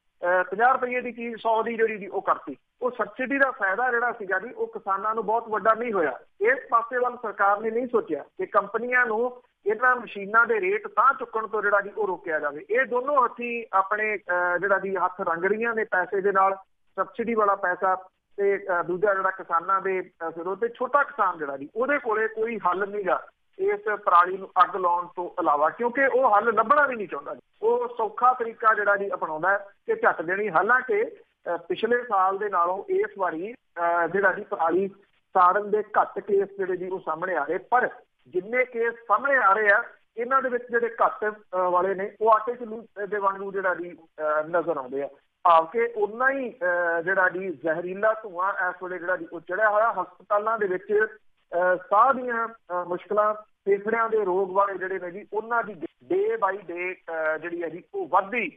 50 ਰੁਪਏ ਦੀ ਚੀਜ਼ 100 ਦੀ ਜਿਹੜੀ ਜੀ ਉਹ ਕਰਤੀ। ਉਹ ਸਬਸਿਡੀ ਦਾ ਫਾਇਦਾ ਜਿਹੜਾ ਸੀਗਾ ਜੀ ਉਹ ਕਿਸਾਨਾਂ ਨੂੰ ਬਹੁਤ ਵੱਡਾ ਨਹੀਂ ਹੋਇਆ। ਇਸ ਪਾਸੇ ਵੱਲ ਸਰਕਾਰ ਨੇ ਨਹੀਂ ਸੋਚਿਆ ਕਿ ਕੰਪਨੀਆਂ ਨੂੰ ਇਹਨਾਂ ਮਸ਼ੀਨਾਂ ਦੇ ਰੇਟ ਤਾਂ ਚੁੱਕਣ ਤੋਂ ਜਿਹੜਾ ਜੀ ਉਹ ਰੋਕਿਆ ਜਾਵੇ। ਇਹ ਦੋਨੋਂ ਹੱਥੀਂ ਆਪਣੇ ਜਿਹੜਾ ਜੀ ਹੱਥ ਰੰਗ ਰਹੀਆਂ ਨੇ ਪੈਸੇ ਦੇ ਨਾਲ, ਸਬਸਿਡੀ ਵਾਲਾ ਪੈਸਾ ਤੇ ਦੂਜਾ ਜਿਹੜਾ ਕਿਸਾਨਾਂ ਦੇ ਸਿਰੋਂ ਤੇ ਛੋਟਾ ਕਿਸਾਨ ਜਿਹੜਾ ਜੀ ਉਹਦੇ ਕੋਲੇ ਕੋਈ ਹੱਲ ਨਹੀਂਗਾ ਇਸ ਪਰਾਲੀ ਨੂੰ ਅੱਗ ਲਾਉਣ ਤੋਂ ਇਲਾਵਾ, ਕਿਉਂਕਿ ਉਹ ਹੱਲ ਲੱਭਣਾ ਵੀ ਨਹੀਂ ਚਾਹੁੰਦਾ। ਉਹ ਸੌਖਾ ਤਰੀਕਾ ਜਿਹੜਾ ਜੀ ਅਪਣਾਉਂਦਾ ਕਿ ਝੱਟ ਦੇਣੀ। ਹਾਲਾਂਕਿ ਪਿਛਲੇ ਸਾਲ ਦੇ ਨਾਲੋਂ ਇਸ ਵਾਰੀ ਜਿਹੜਾ ਜੀ ਪਰਾਲੀ ਸਾੜਨ ਦੇ ਘੱਟ ਕੇਸ ਜਿਹੜੇ ਜੀ ਉਹ ਸਾਹਮਣੇ ਆ ਰਹੇ, ਪਰ ਜਿੰਨੇ ਕੇਸ ਸਾਹਮਣੇ ਆ ਰਹੇ ਆ ਇਹਨਾਂ ਦੇ ਵਿੱਚ ਜਿਹੜੇ ਘੱਟ ਵਾਲੇ ਨੇ ਉਹ ਆਟੇ ਚ ਦੇ ਵਾਂਗੂ ਜਿਹੜਾ ਜੀ ਨਜ਼ਰ ਆਉਂਦੇ ਆ। ਭਾਵ ਕਿ ਓਨਾ ਹੀ ਜਿਹੜਾ ਜੀ ਜ਼ਹਿਰੀਲਾ ਧੂੰਆਂ ਇਸ ਵੇਲੇ ਜਿਹੜਾ ਜੀ ਉਹ ਚੜਿਆ ਹੋਇਆ। ਹਸਪਤਾਲਾਂ ਦੇ ਵਿੱਚ ਸਾਹ ਦੀਆਂ ਮੁਸ਼ਕਲਾਂ, ਫੇਫੜਿਆਂ ਦੇ ਰੋਗ ਵਾਲੇ ਜਿਹੜੇ ਨੇ ਜੀ ਉਹਨਾਂ ਦੀ ਡੇ ਬਾਈ ਡੇ ਜਿਹੜੀ ਹੈ ਜੀ ਉਹ ਵੱਧਦੀ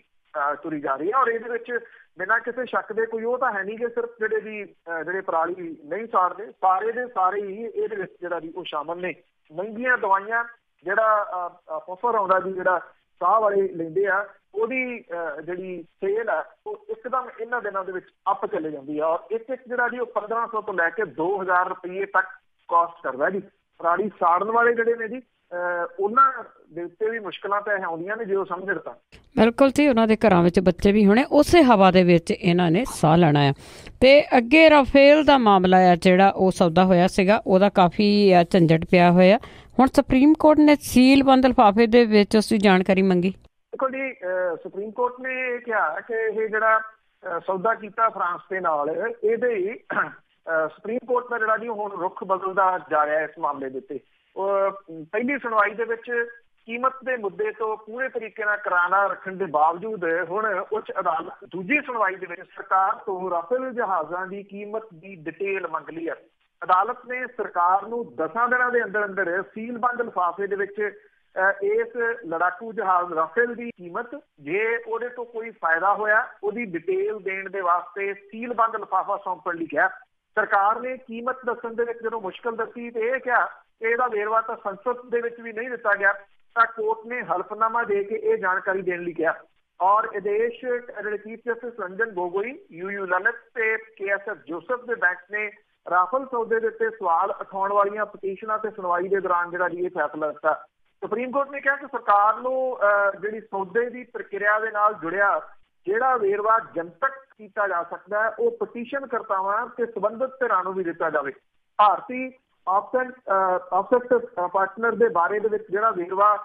ਤੁਰੀ ਜਾ ਰਹੀ ਹੈ। ਔਰ ਇਹਦੇ ਵਿੱਚ ਬਿਨਾਂ ਕਿਸੇ ਸ਼ੱਕ ਦੇ ਕੋਈ ਉਹ ਤਾਂ ਹੈ ਨਹੀਂ ਕਿ ਸਿਰਫ ਜਿਹੜੇ ਪਰਾਲੀ ਨਹੀਂ ਸਾੜਦੇ, ਸਾਰੇ ਦੇ ਸਾਰੇ ਹੀ ਇਹਦੇ ਵਿੱਚ ਜਿਹੜਾ ਜੀ ਉਹ ਸ਼ਾਮਲ ਨੇ। ਮਹਿੰਗੀਆਂ ਦਵਾਈਆਂ, ਜਿਹੜਾ ਫਫਰ ਆਉਂਦਾ ਜੀ ਜਿਹੜਾ ਸਾਹ ਵਾਲੇ ਲੈਂਦੇ ਆ, ਉਹਦੀ ਜਿਹੜੀ ਸੇਲ ਆ ਉਹ ਇੱਕਦਮ ਇਹਨਾਂ ਦਿਨਾਂ ਦੇ ਵਿੱਚ ਅੱਪ ਚਲੇ ਜਾਂਦੀ ਆ। ਔਰ ਇੱਕ ਜਿਹੜਾ ਜੀ ਉਹ 1500 ਤੋਂ ਲੈ ਕੇ 2000 ਰੁਪਏ ਤੱਕ ਕਾਸਟ ਕਰਦਾ ਜੀ। ਪਰਾਲੀ ਸਾੜਨ ਵਾਲੇ ਜਿਹੜੇ ਨੇ ਜੀ ਉਹਨਾਂ ਦੇ ਉੱਤੇ ਵੀ ਮੁਸ਼ਕਲਾਂ ਤਾਂ ਆਉਂਦੀਆਂ ਨੇ ਜੇ ਉਹ ਸਮਝਣ ਤਾਂ। ਬਿਲਕੁਲ ਜੀ, ਉਹਨਾਂ ਦੇ ਘਰਾਂ ਵਿੱਚ ਬੱਚੇ ਵੀ ਹੋਣੇ, ਉਸੇ ਹਵਾ ਦੇ ਵਿੱਚ ਇਹਨਾਂ ਨੇ ਸਾਹ ਲੈਣਾ ਆ। ਤੇ ਅੱਗੇ ਰਾਫੇਲ ਦਾ ਮਾਮਲਾ ਆ ਜਿਹੜਾ ਉਹ ਸੌਦਾ ਹੋਇਆ ਸੀਗਾ, ਉਹਦਾ ਕਾਫੀ ਝੰਜਟ ਪਿਆ ਹੋਇਆ। ਹੁਣ ਸੁਪਰੀਮ ਕੋਰਟ ਨੇ ਸੀਲਬੰਦ ਲਿਫਾਫੇ ਦੇ ਵਿੱਚ ਉਸਦੀ ਜਾਣਕਾਰੀ ਮੰਗੀ। ਦੇਖੋ ਜੀ, ਸੁਪਰੀਮ ਕੋਰਟ ਨੇ ਇਹ ਕਿਹਾ ਕਿ ਇਹ ਜਿਹੜਾ ਸੌਦਾ ਕੀਤਾ ਫਰਾਂਸ ਦੇ ਨਾਲ, ਇਹਦੇ ਸੁਪਰੀਮ ਕੋਰਟ ਦਾ ਜਿਹੜਾ ਜੀ ਹੁਣ ਰੁਖ ਬਦਲਦਾ ਜਾ ਰਿਹਾ ਇਸ ਮਾਮਲੇ ਦੇ ਉੱਤੇ। ਪਹਿਲੀ ਸੁਣਵਾਈ ਦੇ ਵਿੱਚ ਕੀਮਤ ਦੇ ਮੁੱਦੇ ਤੋਂ ਪੂਰੇ ਤਰੀਕੇ ਨਾਲ ਕਰਾਨਾ ਰੱਖਣ ਦੇ ਬਾਵਜੂਦ ਹੁਣ ਉੱਚ ਅਦਾਲਤ ਦੂਜੀ ਸੁਣਵਾਈ ਦੇ ਵਿੱਚ ਸਰਕਾਰ ਤੋਂ ਰਾਫੇਲ ਜਹਾਜ਼ਾਂ ਦੀ ਕੀਮਤ ਦੀ ਡਿਟੇਲ ਮੰਗ ਲਈ ਹੈ। ਅਦਾਲਤ ਨੇ ਸਰਕਾਰ ਨੂੰ 10 ਦਿਨਾਂ ਦੇ ਅੰਦਰ ਅੰਦਰ ਸੀਲਬੰਦ ਲਿਫਾਫੇ ਦੇ ਵਿੱਚ ਇਸ ਲੜਾਕੂ ਜਹਾਜ਼ ਰਾਫੇਲ ਦੀ ਕੀਮਤ, ਜੇ ਉਹਦੇ ਤੋਂ ਕੋਈ ਫਾਇਦਾ ਹੋਇਆ, ਉਹਦੀ ਡਿਟੇਲ ਦੇਣ ਦੇ ਵਾਸਤੇ ਸੀਲਬੰਦ ਲਿਫਾਫਾ ਸੌਂਪਣ ਲਈ ਕਿਹਾ। ਸਰਕਾਰ ਨੇ ਕੀਮਤ ਦੱਸਣ ਦੇ ਵਿੱਚ ਜਦੋਂ ਮੁਸ਼ਕਲ ਦੱਸੀ ਤੇ ਇਹ ਕਿਹਾ ਕਿ ਇਹਦਾ ਵੇਰਵਾ ਤਾਂ ਸੰਸਦ ਦੇ ਵਿੱਚ ਵੀ ਨਹੀਂ ਦਿੱਤਾ ਗਿਆ, ਤਾਂ ਕੋਰਟ ਨੇ ਹਲਫਨਾਮਾ ਦੇ ਕੇ ਇਹ ਜਾਣਕਾਰੀ ਦੇਣ ਲਈ ਕਿਹਾ। ਔਰ ਆਦੇਸ਼ chief justice Ranjan Gogoi, U Lalit ਤੇ KSF ਜੋਸਫ ਦੇ ਬੈਂਚ ਨੇ ਰਾਫੇਲ ਸੌਦੇ ਦੇ ਉੱਤੇ ਸਵਾਲ ਉਠਾਉਣ ਵਾਲੀਆਂ ਪਟੀਸ਼ਨਾਂ ਤੇ ਸੁਣਵਾਈ ਦੇ ਦੌਰਾਨ ਜਿਹੜਾ ਜੀ ਇਹ ਫੈਸਲਾ ਦਿੱਤਾ। ਸੁਪਰੀਮ ਕੋਰਟ ਨੇ ਕਿਹਾ ਕਿ ਸਰਕਾਰ ਨੂੰ ਜਿਹੜੀ ਸੌਦੇ ਦੀ ਪ੍ਰਕਿਰਿਆ ਦੇ ਨਾਲ ਜੁੜਿਆ ਜਿਹੜਾ ਵੇਰਵਾ ਜਨਤਕ ਕੀਤਾ ਜਾ ਸਕਦਾ ਹੈ ਉਹ ਪਟੀਸ਼ਨ ਕਰਤਾਵਾਂ ਤੇ ਸੰਬੰਧਿਤ ਧਿਰਾਂ ਨੂੰ ਵੀ ਦਿੱਤਾ ਜਾਵੇ। ਭਾਰਤੀ ਆਫਸੈਟ ਪਾਰਟਨਰ ਦੇ ਬਾਰੇ ਦੇ ਵਿੱਚ ਜਿਹੜਾ ਵੇਰਵਾ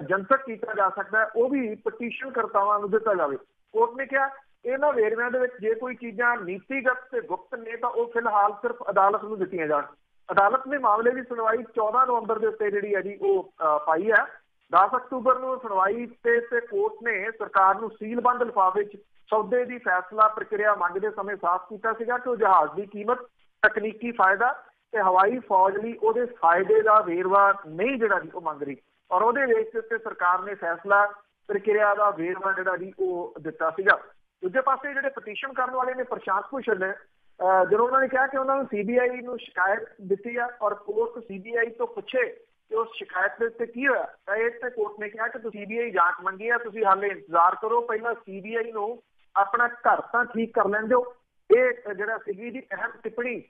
ਜਨਤਕ ਕੀਤਾ ਜਾ ਸਕਦਾ ਹੈ ਉਹ ਵੀ ਪਟੀਸ਼ਨ ਕਰਤਾਵਾਂ ਨੂੰ ਦਿੱਤਾ ਜਾਵੇ। ਕੋਰਟ ਨੇ ਕਿਹਾ ਇਹਨਾਂ ਵੇਰਵਿਆਂ ਦੇ ਵਿੱਚ ਜੇ ਕੋਈ ਚੀਜ਼ਾਂ ਨੀਤੀਗਤ ਤੇ ਗੁਪਤ ਨੇ ਤਾਂ ਉਹ ਫਿਲਹਾਲ ਸਿਰਫ ਅਦਾਲਤ ਨੂੰ ਦਿੱਤੀਆਂ ਜਾਣ। ਅਦਾਲਤ ਨੇ ਮਾਮਲੇ ਦੀ ਸੁਣਵਾਈ 14 ਨਵੰਬਰ ਦੇ ਉੱਤੇ ਜਿਹੜੀ ਹੈ ਜੀ ਉਹ ਪਾਈ ਹੈ। 10 ਅਕਤੂਬਰ ਨੂੰ ਸੁਣਵਾਈ ਤੇ ਕੋਰਟ ਨੇ ਸਰਕਾਰ ਨੂੰ ਸੀਲਬੰਦ ਲਿਫਾਫੇ 'ਚ ਸੌਦੇ ਦੀ ਫੈਸਲਾ ਪ੍ਰਕਿਰਿਆ ਮੰਗਦੇ ਸਮੇਂ ਸਾਫ਼ ਕੀਤਾ ਸੀਗਾ ਕਿ ਉਹ ਜਹਾਜ਼ ਦੀ ਕੀਮਤ, ਤਕਨੀਕੀ ਫਾਇਦਾ ਤੇ ਹਵਾਈ ਫੌਜ ਲਈ ਉਹਦੇ ਫਾਇਦੇ ਦਾ ਵੇਰਵਾ ਨਹੀਂ ਜਿਹੜਾ ਜੀ ਉਹ ਮੰਗ ਰਹੀ, ਔਰ ਉਹਦੇ ਵੇਸ ਦੇ ਉੱਤੇ ਸਰਕਾਰ ਨੇ ਫੈਸਲਾ ਪ੍ਰਕਿਰਿਆ ਦਾ ਵੇਰਵਾ ਜਿਹੜਾ ਜੀ ਉਹ ਦਿੱਤਾ ਸੀਗਾ। ਦੂਜੇ ਪਾਸੇ ਜਿਹੜੇ ਪਟੀਸ਼ਨ ਕਰਨ ਵਾਲੇ ਨੇ ਪ੍ਰਸ਼ਾਂਤ ਭੂਸ਼ਣ ਨੇ, ਜਦੋਂ ਉਹਨਾਂ ਨੇ ਕਿਹਾ ਕਿ ਉਹਨਾਂ ਨੂੰ CBI ਨੂੰ ਸ਼ਿਕਾਇਤ ਦਿੱਤੀ ਆ ਔਰ ਕੋਰਟ CBI ਤੋਂ ਪੁੱਛੇ ਕਿ ਉਸ ਸ਼ਿਕਾਇਤ ਦੇ ਉੱਤੇ ਕੀ ਹੋਇਆ, ਤਾਂ ਇਹ ਤੇ ਕੋਰਟ ਨੇ ਕਿਹਾ ਕਿ ਤੁਸੀਂ CBI ਜਾਂਚ ਮੰਗੀ ਆ, ਤੁਸੀਂ ਹਾਲੇ ਇੰਤਜ਼ਾਰ ਕਰੋ, ਪਹਿਲਾਂ CBI ਨੂੰ ਆਪਣਾ ਘਰ ਤਾਂ ਠੀਕ ਕਰ ਲੈਣ ਦਿਓ। ਇਹ ਜਿਹੜਾ ਸੀਗੀ ਜੀ ਅਹਿਮ ਟਿੱਪਣੀ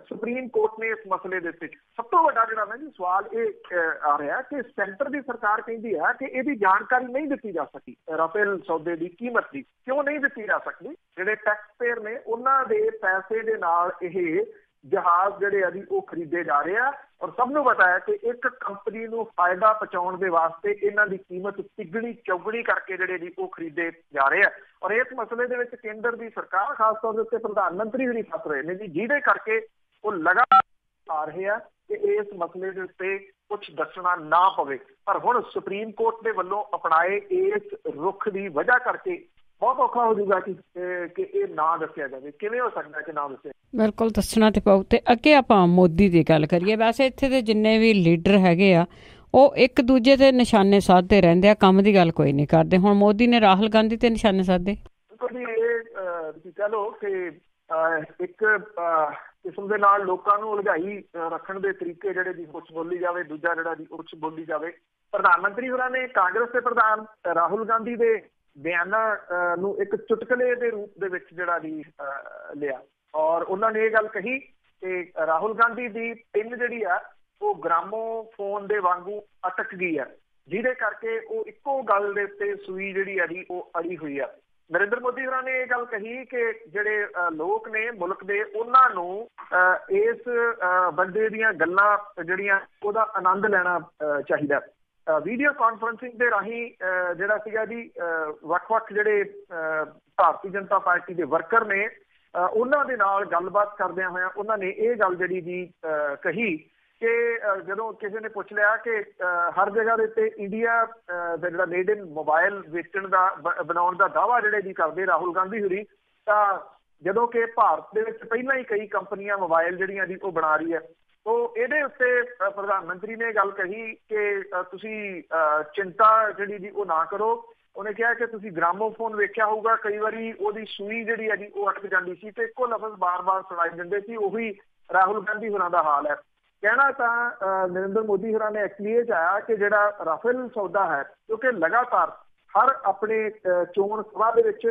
ਸੁਪਰੀਮ ਕੋਰਟ ਨੇ ਇਸ ਮਸਲੇ ਦੇ ਉੱਤੇ। ਸਭ ਤੋਂ ਵੱਡਾ ਜਿਹੜਾ ਨਾ ਜੀ ਸਵਾਲ ਇਹ ਆ ਰਿਹਾ ਕਿ ਸੈਂਟਰ ਦੀ ਸਰਕਾਰ ਕਹਿੰਦੀ ਹੈ ਕਿ ਇਹਦੀ ਜਾਣਕਾਰੀ ਨਹੀਂ ਦਿੱਤੀ ਜਾ ਸਕੀ, ਰਾਫੇਲ ਸੌਦੇ ਦੀ ਕੀਮਤ ਦੀ ਕਿਉਂ ਨਹੀਂ ਦਿੱਤੀ ਜਾ ਸਕਦੀ। ਜਿਹੜੇ ਟੈਕਸ ਪੇਅਰ ਨੇ ਉਹਨਾਂ ਦੇ ਪੈਸੇ ਦੇ ਨਾਲ ਇਹ ਜਹਾਜ਼ ਜਿਹੜੇ ਆ ਜੀ ਉਹ ਖਰੀਦੇ ਜਾ ਰਹੇ ਆ, ਔਰ ਸਭ ਨੂੰ ਪਤਾ ਹੈ ਕਿ ਇੱਕ ਕੰਪਨੀ ਨੂੰ ਫਾਇਦਾ ਪਹੁੰਚਾਉਣ ਦੇ ਵਾਸਤੇ ਇਹਨਾਂ ਦੀ ਕੀਮਤ ਤਿੱਗਣੀ ਚੌਗਣੀ ਕਰਕੇ ਜਿਹੜੇ ਜੀ ਉਹ ਖਰੀਦੇ ਜਾ ਰਹੇ ਆ। ਔਰ ਇਸ ਮਸਲੇ ਦੇ ਵਿੱਚ ਕੇਂਦਰ ਦੀ ਸਰਕਾਰ ਖਾਸ ਤੌਰ ਦੇ ਉੱਤੇ ਪ੍ਰਧਾਨ ਮੰਤਰੀ ਵੀ ਫਸ ਰਹੇ ਨੇ ਜੀ, ਜਿਹਦੇ ਕਰਕੇ ਉਹ ਲਗਾਤਾਰ ਆ ਰਹੇ ਆ ਕਿ ਇਸ ਮਸਲੇ ਦੇ ਉੱਤੇ ਕੁਝ ਦੱਸਣਾ ਨਾ ਪਵੇ। ਪਰ ਹੁਣ ਸੁਪਰੀਮ ਕੋਰਟ ਦੇ ਵੱਲੋਂ ਅਪਣਾਏ ਇਸ ਰੁਖ ਦੀ ਵਜ੍ਹਾ ਕਰਕੇ ਬਹੁਤ ਔਖਾ ਹੋ ਜਾਊਗਾ ਕਿ ਇਹ ਨਾ ਦੱਸਿਆ ਜਾਵੇ। ਕਿਵੇਂ ਹੋ ਸਕਦਾ ਕਿ ਨਾ ਦੱਸਿਆ? ਬਿਲਕੁਲ ਦੱਸਣਾ ਤੇ ਪਊ। ਤੇ ਅੱਗੇ ਆਪਾਂ ਮੋਦੀ ਦੀ ਗੱਲ ਕਰੀਏ। ਵੈਸੇ ਇੱਥੇ ਦੇ ਜਿੰਨੇ ਵੀ ਲੀਡਰ ਹੈਗੇ ਆ ਉਹ ਇੱਕ ਦੂਜੇ ਤੇ ਨਿਸ਼ਾਨੇ ਸਾਧਦੇ ਰਹਿੰਦੇ ਆ, ਕੰਮ ਦੀ ਗੱਲ ਕੋਈ ਨਹੀਂ ਕਰਦੇ। ਹੁਣ ਮੋਦੀ ਨੇ ਰਾਹੁਲ ਗਾਂਧੀ ਤੇ ਨਿਸ਼ਾਨੇ ਸਾਧੇ। ਇਹ ਕਹਿ ਲਓ ਕਿ ਇੱਕ ਕਿਸਮ ਦੇ ਨਾਲ ਲੋਕਾਂ ਨੂੰ ਉਲਝਾਈ ਰੱਖਣ ਦੇ ਤਰੀਕੇ ਜਿਹੜੇ ਜੀ ਕੁਛ ਬੋਲੀ ਜਾਵੇ, ਦੂਜਾ ਜਿਹੜਾ ਜੀ ਕੁਛ ਬੋਲੀ ਜਾਵੇ। ਪ੍ਰਧਾਨ ਮੰਤਰੀ ਹੋਰਾਂ ਨੇ ਕਾਂਗਰਸ ਦੇ ਪ੍ਰਧਾਨ ਰਾਹੁਲ ਗਾਂਧੀ ਦੇ ਬਿਆਨਾਂ ਨੂੰ ਇੱਕ ਚੁਟਕਲੇ ਦੇ ਰੂਪ ਦੇ ਵਿੱਚ ਜਿਹੜਾ ਜੀ ਲਿਆ, ਔਰ ਉਹਨਾਂ ਨੇ ਇਹ ਗੱਲ ਕਹੀ ਕਿ ਰਾਹੁਲ ਗਾਂਧੀ ਦੀ ਪਿੰਨ ਜਿਹੜੀ ਆ ਉਹ ਗ੍ਰਾਮੋਫੋਨ ਦੇ ਵਾਂਗੂ ਅਟਕ ਗਈ ਆ, ਜਿਹਦੇ ਕਰਕੇ ਉਹ ਇੱਕੋ ਗੱਲ ਦੇ ਉੱਤੇ ਸੂਈ ਜਿਹੜੀ ਆ ਜੀ ਉਹ ਅੜੀ ਹੋਈ ਆ। ਨਰਿੰਦਰ ਮੋਦੀ ਹੋਰਾਂ ਨੇ ਇਹ ਗੱਲ ਕਹੀ ਕਿ ਜਿਹੜੇ ਲੋਕ ਨੇ ਮੁਲਕ ਦੇ ਉਹਨਾਂ ਨੂੰ ਇਸ ਬੰਦੇ ਦੀਆਂ ਗੱਲਾਂ ਜਿਹੜੀਆਂ ਉਹਦਾ ਆਨੰਦ ਲੈਣਾ ਚਾਹੀਦਾ। ਵੀਡੀਓ ਕਾਨਫਰੰਸਿੰਗ ਦੇ ਰਾਹੀਂ ਜਿਹੜਾ ਸੀਗਾ ਜੀ ਵੱਖ-ਵੱਖ ਜਿਹੜੇ ਭਾਰਤੀ ਜਨਤਾ ਪਾਰਟੀ ਦੇ ਵਰਕਰ ਨੇ ਉਹਨਾਂ ਦੇ ਨਾਲ ਗੱਲਬਾਤ ਕਰਦਿਆਂ ਹੋਇਆਂ ਉਹਨਾਂ ਨੇ ਇਹ ਗੱਲ ਜਿਹੜੀ ਜੀ ਕਹੀ ਕਿ ਜਦੋਂ ਕਿਸੇ ਨੇ ਪੁੱਛ ਲਿਆ ਕਿ ਹਰ ਜਗ੍ਹਾ ਦੇ ਉੱਤੇ ਇੰਡੀਆ ਦਾ ਜਿਹੜਾ ਮੇਡ ਇਨ ਮੋਬਾਈਲ ਵੇਚਣ ਦਾ ਬਣਾਉਣ ਦਾ ਦਾਅਵਾ ਜਿਹੜੇ ਜੀ ਕਰਦੇ ਰਾਹੁਲ ਗਾਂਧੀ ਹੋਰੀ, ਤਾਂ ਜਦੋਂ ਕਿ ਭਾਰਤ ਦੇ ਵਿੱਚ ਪਹਿਲਾਂ ਹੀ ਕਈ ਕੰਪਨੀਆਂ ਮੋਬਾਈਲ ਜਿਹੜੀਆਂ ਜੀ ਉਹ ਬਣਾ ਰਹੀ ਹੈ। ਤੋ ਇਹਦੇ ਉੱਤੇ ਪ੍ਰਧਾਨ ਮੰਤਰੀ ਨੇ ਗੱਲ ਕਹੀ ਕਿ ਤੁਸੀਂ ਚਿੰਤਾ ਜਿਹੜੀ ਜੀ ਉਹ ਨਾ ਕਰੋ। ਉਹਨੇ ਕਿਹਾ ਕਿ ਤੁਸੀਂ ਗ੍ਰਾਮੋਫੋਨ ਵੇਖਿਆ ਹੋਊਗਾ, ਕਈ ਵਾਰੀ ਉਹਦੀ ਸੂਈ ਜਿਹੜੀ ਹੈ ਜੀ ਉਹ ਅਟਕ ਜਾਂਦੀ ਸੀ ਤੇ ਇੱਕੋ ਲਫ਼ਜ਼ ਬਾਰ-ਬਾਰ ਸੁਣਾਈ ਦਿੰਦੇ ਸੀ। ਉਹੀ ਰਾਹੁਲ ਗਾਂਧੀ ਹੋਰਾਂ ਦਾ ਹਾਲ ਹੈ। ਕਹਿਣਾ ਤਾਂ ਨਰਿੰਦਰ ਮੋਦੀ ਹੋਰਾਂ ਨੇ ਐਕਚੁਅਲੀ ਇਹ ਚਾਹਿਆ ਕਿ ਜਿਹੜਾ ਰਾਫੇਲ ਸੌਦਾ ਹੈ, ਕਿਉਂਕਿ ਲਗਾਤਾਰ ਹਰ ਆਪਣੇ ਚੋਣ ਸਭਾ ਦੇ ਵਿੱਚ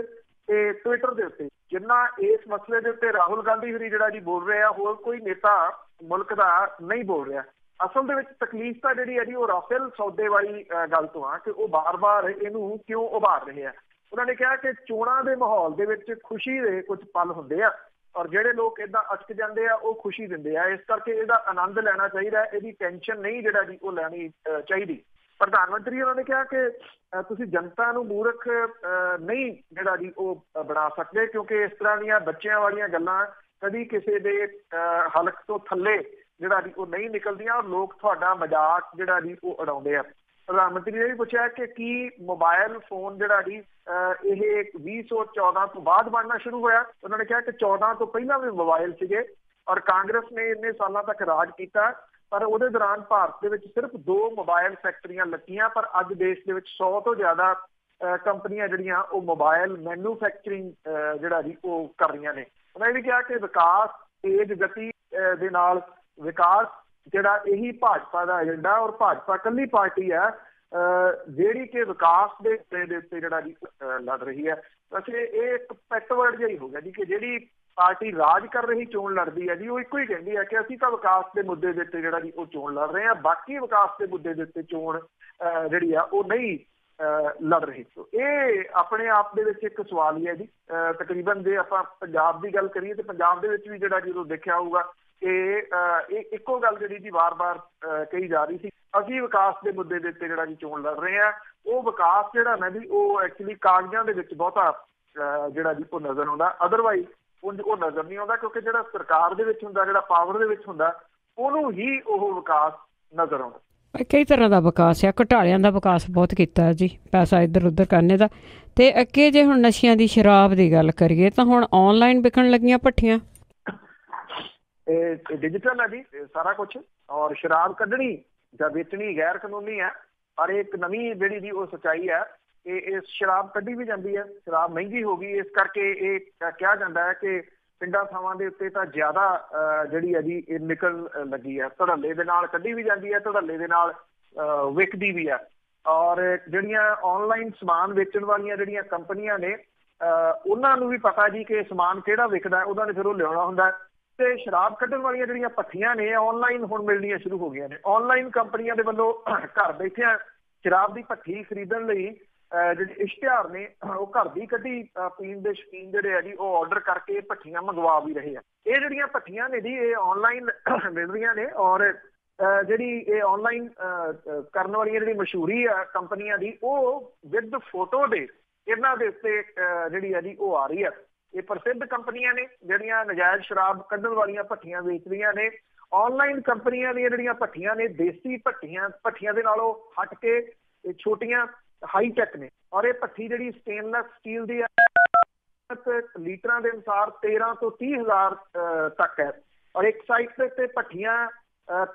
ਤੇ ਟਵਿੱਟਰ ਦੇ ਉੱਤੇ ਜਿੰਨਾ ਇਸ ਮਸਲੇ ਦੇ ਉੱਤੇ ਰਾਹੁਲ ਗਾਂਧੀ ਹੋਰੀ ਜਿਹੜਾ ਜੀ ਬੋਲ ਰਹੇ ਆ, ਹੋਰ ਕੋਈ ਨੇਤਾ ਮੁਲਕ ਦਾ ਨਹੀਂ ਬੋਲ ਰਿਹਾ। ਅਸਲ ਦੇ ਵਿੱਚ ਤਕਲੀਫ ਤਾਂ ਜਿਹੜੀ ਹੈ ਜੀ ਉਹ ਰਾਫੇਲ ਸੌਦੇ ਵਾਲੀ ਗੱਲ ਤੋਂ ਆ ਕਿ ਉਹ ਬਾਰ-ਬਾਰ ਇਹਨੂੰ ਕਿਉਂ ਉਭਾਰ ਰਹੇ ਆ। ਉਹਨਾਂ ਨੇ ਕਿਹਾ ਕਿ ਚੋਣਾਂ ਦੇ ਮਾਹੌਲ ਦੇ ਵਿੱਚ ਖੁਸ਼ੀ ਦੇ ਕੁਝ ਪਲ ਹੁੰਦੇ ਆ, ਔਰ ਜਿਹੜੇ ਲੋਕ ਏਦਾਂ ਅਟਕ ਜਾਂਦੇ ਆ ਉਹ ਖੁਸ਼ੀ ਦਿੰਦੇ ਆ, ਇਸ ਕਰਕੇ ਇਹਦਾ ਆਨੰਦ ਲੈਣਾ ਚਾਹੀਦਾ, ਇਹਦੀ ਟੈਨਸ਼ਨ ਨਹੀਂ ਜਿਹੜਾ ਜੀ ਉਹ ਲੈਣੀ ਚਾਹੀਦੀ। ਪ੍ਰਧਾਨ ਮੰਤਰੀ ਉਹਨਾਂ ਨੇ ਕਿਹਾ ਕਿ ਤੁਸੀਂ ਜਨਤਾ ਨੂੰ ਮੂਰਖ ਨਹੀਂ ਜਿਹੜਾ ਜੀ ਉਹ ਬਣਾ ਸਕਦੇ, ਕਿਉਂਕਿ ਇਸ ਤਰ੍ਹਾਂ ਦੀਆਂ ਬੱਚਿਆਂ ਵਾਲੀਆਂ ਗੱਲਾਂ ਕਦੀ ਕਿਸੇ ਦੇ ਹਲਕ ਤੋਂ ਥੱਲੇ ਜਿਹੜਾ ਜੀ ਉਹ ਨਹੀਂ ਨਿਕਲਦੀਆਂ, ਔਰ ਲੋਕ ਤੁਹਾਡਾ ਮਜ਼ਾਕ ਜਿਹੜਾ ਜੀ ਉਹ ਉਡਾਉਂਦੇ ਆ। ਪ੍ਰਧਾਨ ਮੰਤਰੀ ਨੇ ਵੀ ਪੁੱਛਿਆ ਕਿ ਕੀ ਮੋਬਾਇਲ ਫੋਨ ਜਿਹੜਾ ਜੀ ਇਹ 2014 ਤੋਂ ਬਾਅਦ ਬਣਨਾ ਸ਼ੁਰੂ ਹੋਇਆ। ਉਹਨਾਂ ਨੇ ਕਿਹਾ ਕਿ 14 ਤੋਂ ਪਹਿਲਾਂ ਵੀ ਮੋਬਾਇਲ ਸੀਗੇ, ਔਰ ਕਾਂਗਰਸ ਨੇ ਇੰਨੇ ਸਾਲਾਂ ਤੱਕ ਰਾਜ ਕੀਤਾ, ਪਰ ਉਹਦੇ ਦੌਰਾਨ ਭਾਰਤ ਦੇ ਵਿੱਚ ਸਿਰਫ 2 ਮੋਬਾਇਲ ਫੈਕਟਰੀਆਂ ਲੱਗੀਆਂ, ਪਰ ਅੱਜ ਦੇਸ਼ ਦੇ ਵਿੱਚ 100 ਤੋਂ ਜ਼ਿਆਦਾ ਕੰਪਨੀਆਂ ਜਿਹੜੀਆਂ ਉਹ ਮੋਬਾਇਲ ਮੈਨੂਫੈਕਚਰਿੰਗ ਜਿਹੜਾ ਜੀ ਉਹ ਕਰ ਰਹੀਆਂ ਨੇ। ਉਹਨਾਂ ਨੇ ਵੀ ਕਿਹਾ ਕਿ ਵਿਕਾਸ ਤੇਜ਼ ਗਤੀ ਦੇ ਨਾਲ ਵਿਕਾਸ ਜਿਹੜਾ ਇਹੀ ਭਾਜਪਾ ਦਾ ਏਜੰਡਾ, ਔਰ ਭਾਜਪਾ ਇਕੱਲੀ ਪਾਰਟੀ ਹੈ ਜਿਹੜੀ ਕਿ ਵਿਕਾਸ ਦੇ ਉੱਤੇ ਜਿਹੜਾ ਜੀ ਲੜ ਰਹੀ ਹੈ। ਵੈਸੇ ਇਹ ਇੱਕ ਪੈਟਵਰਡ ਜਿਹਾ ਹੀ ਹੋ ਗਿਆ ਜੀ ਕਿ ਜਿਹੜੀ ਪਾਰਟੀ ਰਾਜ ਕਰ ਰਹੀ ਚੋਣ ਲੜਦੀ ਹੈ ਜੀ ਉਹ ਇੱਕੋ ਹੀ ਕਹਿੰਦੀ ਹੈ ਕਿ ਅਸੀਂ ਤਾਂ ਵਿਕਾਸ ਦੇ ਮੁੱਦੇ ਦੇ ਉੱਤੇ ਜਿਹੜਾ ਜੀ ਉਹ ਚੋਣ ਲੜ ਰਹੇ ਹਾਂ, ਬਾਕੀ ਵਿਕਾਸ ਦੇ ਮੁੱਦੇ ਦੇ ਉੱਤੇ ਚੋਣ ਜਿਹੜੀ ਆ ਉਹ ਨਹੀਂ ਲੜ ਰਹੇ। ਇਹ ਆਪਣੇ ਆਪ ਦੇ ਵਿੱਚ ਇੱਕ ਸਵਾਲ ਹੀ ਹੈ ਜੀ। ਤਕਰੀਬਨ ਜੇ ਆਪਾਂ ਪੰਜਾਬ ਦੀ ਗੱਲ ਕਰੀਏ ਤੇ ਪੰਜਾਬ ਦੇ ਵਿੱਚ ਵੀ ਜਿਹੜਾ ਜਦੋਂ ਦੇਖਿਆ ਹੋਊਗਾ ਕਿ ਇੱਕੋ ਗੱਲ ਜਿਹੜੀ ਜੀ ਵਾਰ-ਵਾਰ ਕਹੀ ਜਾ ਰਹੀ ਸੀ, ਅਸੀਂ ਵਿਕਾਸ ਦੇ ਮੁੱਦੇ ਦੇ ਉੱਤੇ ਜਿਹੜਾ ਜੀ ਚੋਣ ਲੜ ਰਹੇ ਹਾਂ। ਉਹ ਵਿਕਾਸ ਜਿਹੜਾ ਨਾ ਜੀ ਉਹ ਐਕਚੁਅਲੀ ਕਾਗਜ਼ਾਂ ਦੇ ਵਿੱਚ ਬਹੁਤਾ ਜਿਹੜਾ ਜੀ ਉਹ ਨਜ਼ਰ ਆਉਂਦਾ, ਅਦਰਵਾਈਜ਼ ਉਹ ਨਜ਼ਰ ਨਹੀਂ ਆਉਂਦਾ, ਕਿਉਂਕਿ ਜਿਹੜਾ ਸਰਕਾਰ ਦੇ ਵਿੱਚ ਹੁੰਦਾ, ਜਿਹੜਾ ਪਾਵਰ ਦੇ ਵਿੱਚ ਹੁੰਦਾ, ਉਹਨੂੰ ਹੀ ਉਹ ਵਿਕਾਸ ਨਜ਼ਰ ਆਉਂਦਾ। ਕਈ ਤਰ੍ਹਾਂ ਦਾ ਵਿਕਾਸ ਆ, ਘੁਟਾਲਿਆਂ ਦਾ ਵਿਕਾਸ ਬਹੁਤ ਕੀਤਾ ਜੀ, ਪੈਸਾ ਇੱਧਰ ਉੱਧਰ ਕਰਨੇ ਦਾ। ਤੇ ਅੱਗੇ ਜੇ ਹੁਣ ਨਸ਼ਿਆਂ ਦੀ ਸ਼ਰਾਬ ਦੀ ਗੱਲ ਕਰੀਏ ਤਾਂ ਹੁਣ ਆਨਲਾਈਨ ਵਿਕਣ ਲੱਗੀਆਂ ਭੱਠੀਆਂ। ਇਹ ਡਿਜੀਟਲ ਹੈ ਜੀ ਸਾਰਾ ਕੁਛ, ਔਰ ਸ਼ਰਾਬ ਕੱਢਣੀ ਜਾਂ ਵੇਚਣੀ ਗੈਰ ਕਾਨੂੰਨੀ ਹੈ। ਪਰ ਇੱਕ ਨਵੀਂ ਜਿਹੜੀ ਜੀ ਉਹ ਸੱਚਾਈ ਹੈ ਕਿ ਇਹ ਸ਼ਰਾਬ ਕੱਢੀ ਵੀ ਜਾਂਦੀ ਹੈ। ਸ਼ਰਾਬ ਮਹਿੰਗੀ ਹੋ ਗਈ, ਇਸ ਕਰਕੇ ਇਹ ਕਿਹਾ ਜਾਂਦਾ ਹੈ ਕਿ ਪਿੰਡਾਂ ਥਾਵਾਂ ਦੇ ਉੱਤੇ ਤਾਂ ਜ਼ਿਆਦਾ ਜਿਹੜੀ ਹੈ ਜੀ ਇਹ ਨਿਕਲ ਲੱਗੀ ਹੈ। ਧੜੱਲੇ ਦੇ ਨਾਲ ਕੱਢੀ ਵੀ ਜਾਂਦੀ ਹੈ, ਧੜੱਲੇ ਦੇ ਨਾਲ ਵਿਕਦੀ ਵੀ ਹੈ। ਔਰ ਜਿਹੜੀਆਂ ਆਨਲਾਈਨ ਸਮਾਨ ਵੇਚਣ ਵਾਲੀਆਂ ਜਿਹੜੀਆਂ ਕੰਪਨੀਆਂ ਨੇ, ਉਹਨਾਂ ਨੂੰ ਵੀ ਪਤਾ ਜੀ ਕਿ ਸਮਾਨ ਕਿਹੜਾ ਵਿਕਦਾ, ਉਹਨਾਂ ਨੇ ਫਿਰ ਉਹ ਲਿਆਉਣਾ ਹੁੰਦਾ। ਤੇ ਸ਼ਰਾਬ ਕੱਢਣ ਵਾਲੀਆਂ ਜਿਹੜੀਆਂ ਭੱਠੀਆਂ ਨੇ ਆਨਲਾਈਨ ਹੁਣ ਮਿਲਣੀਆਂ ਸ਼ੁਰੂ ਹੋ ਗਈਆਂ ਨੇ। ਆਨਲਾਈਨ ਕੰਪਨੀਆਂ ਦੇ ਵੱਲੋਂ ਘਰ ਬੈਠਿਆਂ ਸ਼ਰਾਬ ਦੀ ਭੱਠੀ ਖਰੀਦਣ ਲਈ ਜਿਹੜੇ ਇਸ਼ਤਿਹਾਰ ਨੇ ਉਹ ਘਰ ਦੀ ਕੱਢੀ ਪੀਣ ਦੇ ਸ਼ੌਕੀਨ ਜਿਹੜੇ ਆ ਜੀ ਉਹ ਆਰਡਰ ਕਰਕੇ ਭੱਠੀਆਂ ਮੰਗਵਾ ਵੀ ਰਹੇ ਆ। ਇਹ ਜਿਹੜੀਆਂ ਭੱਠੀਆਂ ਨੇ ਜੀ ਇਹ ਆਨਲਾਈਨ ਮਿਲ ਰਹੀਆਂ ਨੇ। ਔਰ ਜਿਹੜੀ ਇਹ ਆਨਲਾਈਨ ਕਰਨ ਵਾਲੀਆਂ ਜਿਹੜੀ ਮਸ਼ਹੂਰੀ ਆ ਕੰਪਨੀਆਂ ਦੀ, ਉਹ ਵਿਦ ਫੋਟੋ ਦੇ ਇਹਨਾਂ ਦੇ ਉੱਤੇ ਜਿਹੜੀ ਆ ਜੀ ਉਹ ਆ ਰਹੀ ਆ। ਇਹ ਪ੍ਰਸਿੱਧ ਕੰਪਨੀਆਂ ਨੇ ਜਿਹੜੀਆਂ ਨਜਾਇਜ਼ ਸ਼ਰਾਬ ਕੱਢਣ ਵਾਲੀਆਂ ਭੱਠੀਆਂ ਵੇਚ ਰਹੀਆਂ ਨੇ। ਆਨਲਾਈਨ ਕੰਪਨੀਆਂ ਦੀਆਂ ਜਿਹੜੀਆਂ ਭੱਠੀਆਂ ਨੇ ਦੇਸੀ ਭੱਠੀਆਂ ਦੇ ਨਾਲੋਂ ਹਟ ਕੇ ਇਹ ਛੋਟੀਆਂ ਹਾਈਟੈਕ ਨੇ। ਔਰ ਇਹ ਭੱਠੀ ਜਿਹੜੀ ਸਟੇਨਲੈਸ ਸਟੀਲ ਦੀ ਲੀਟਰਾਂ ਦੇ ਅਨੁਸਾਰ 13 ਤੋਂ 30 ਹਜ਼ਾਰ ਤੱਕ ਹੈ। ਔਰ ਇੱਕ ਸਾਈਡ ਤੇ ਭੱਠੀਆਂ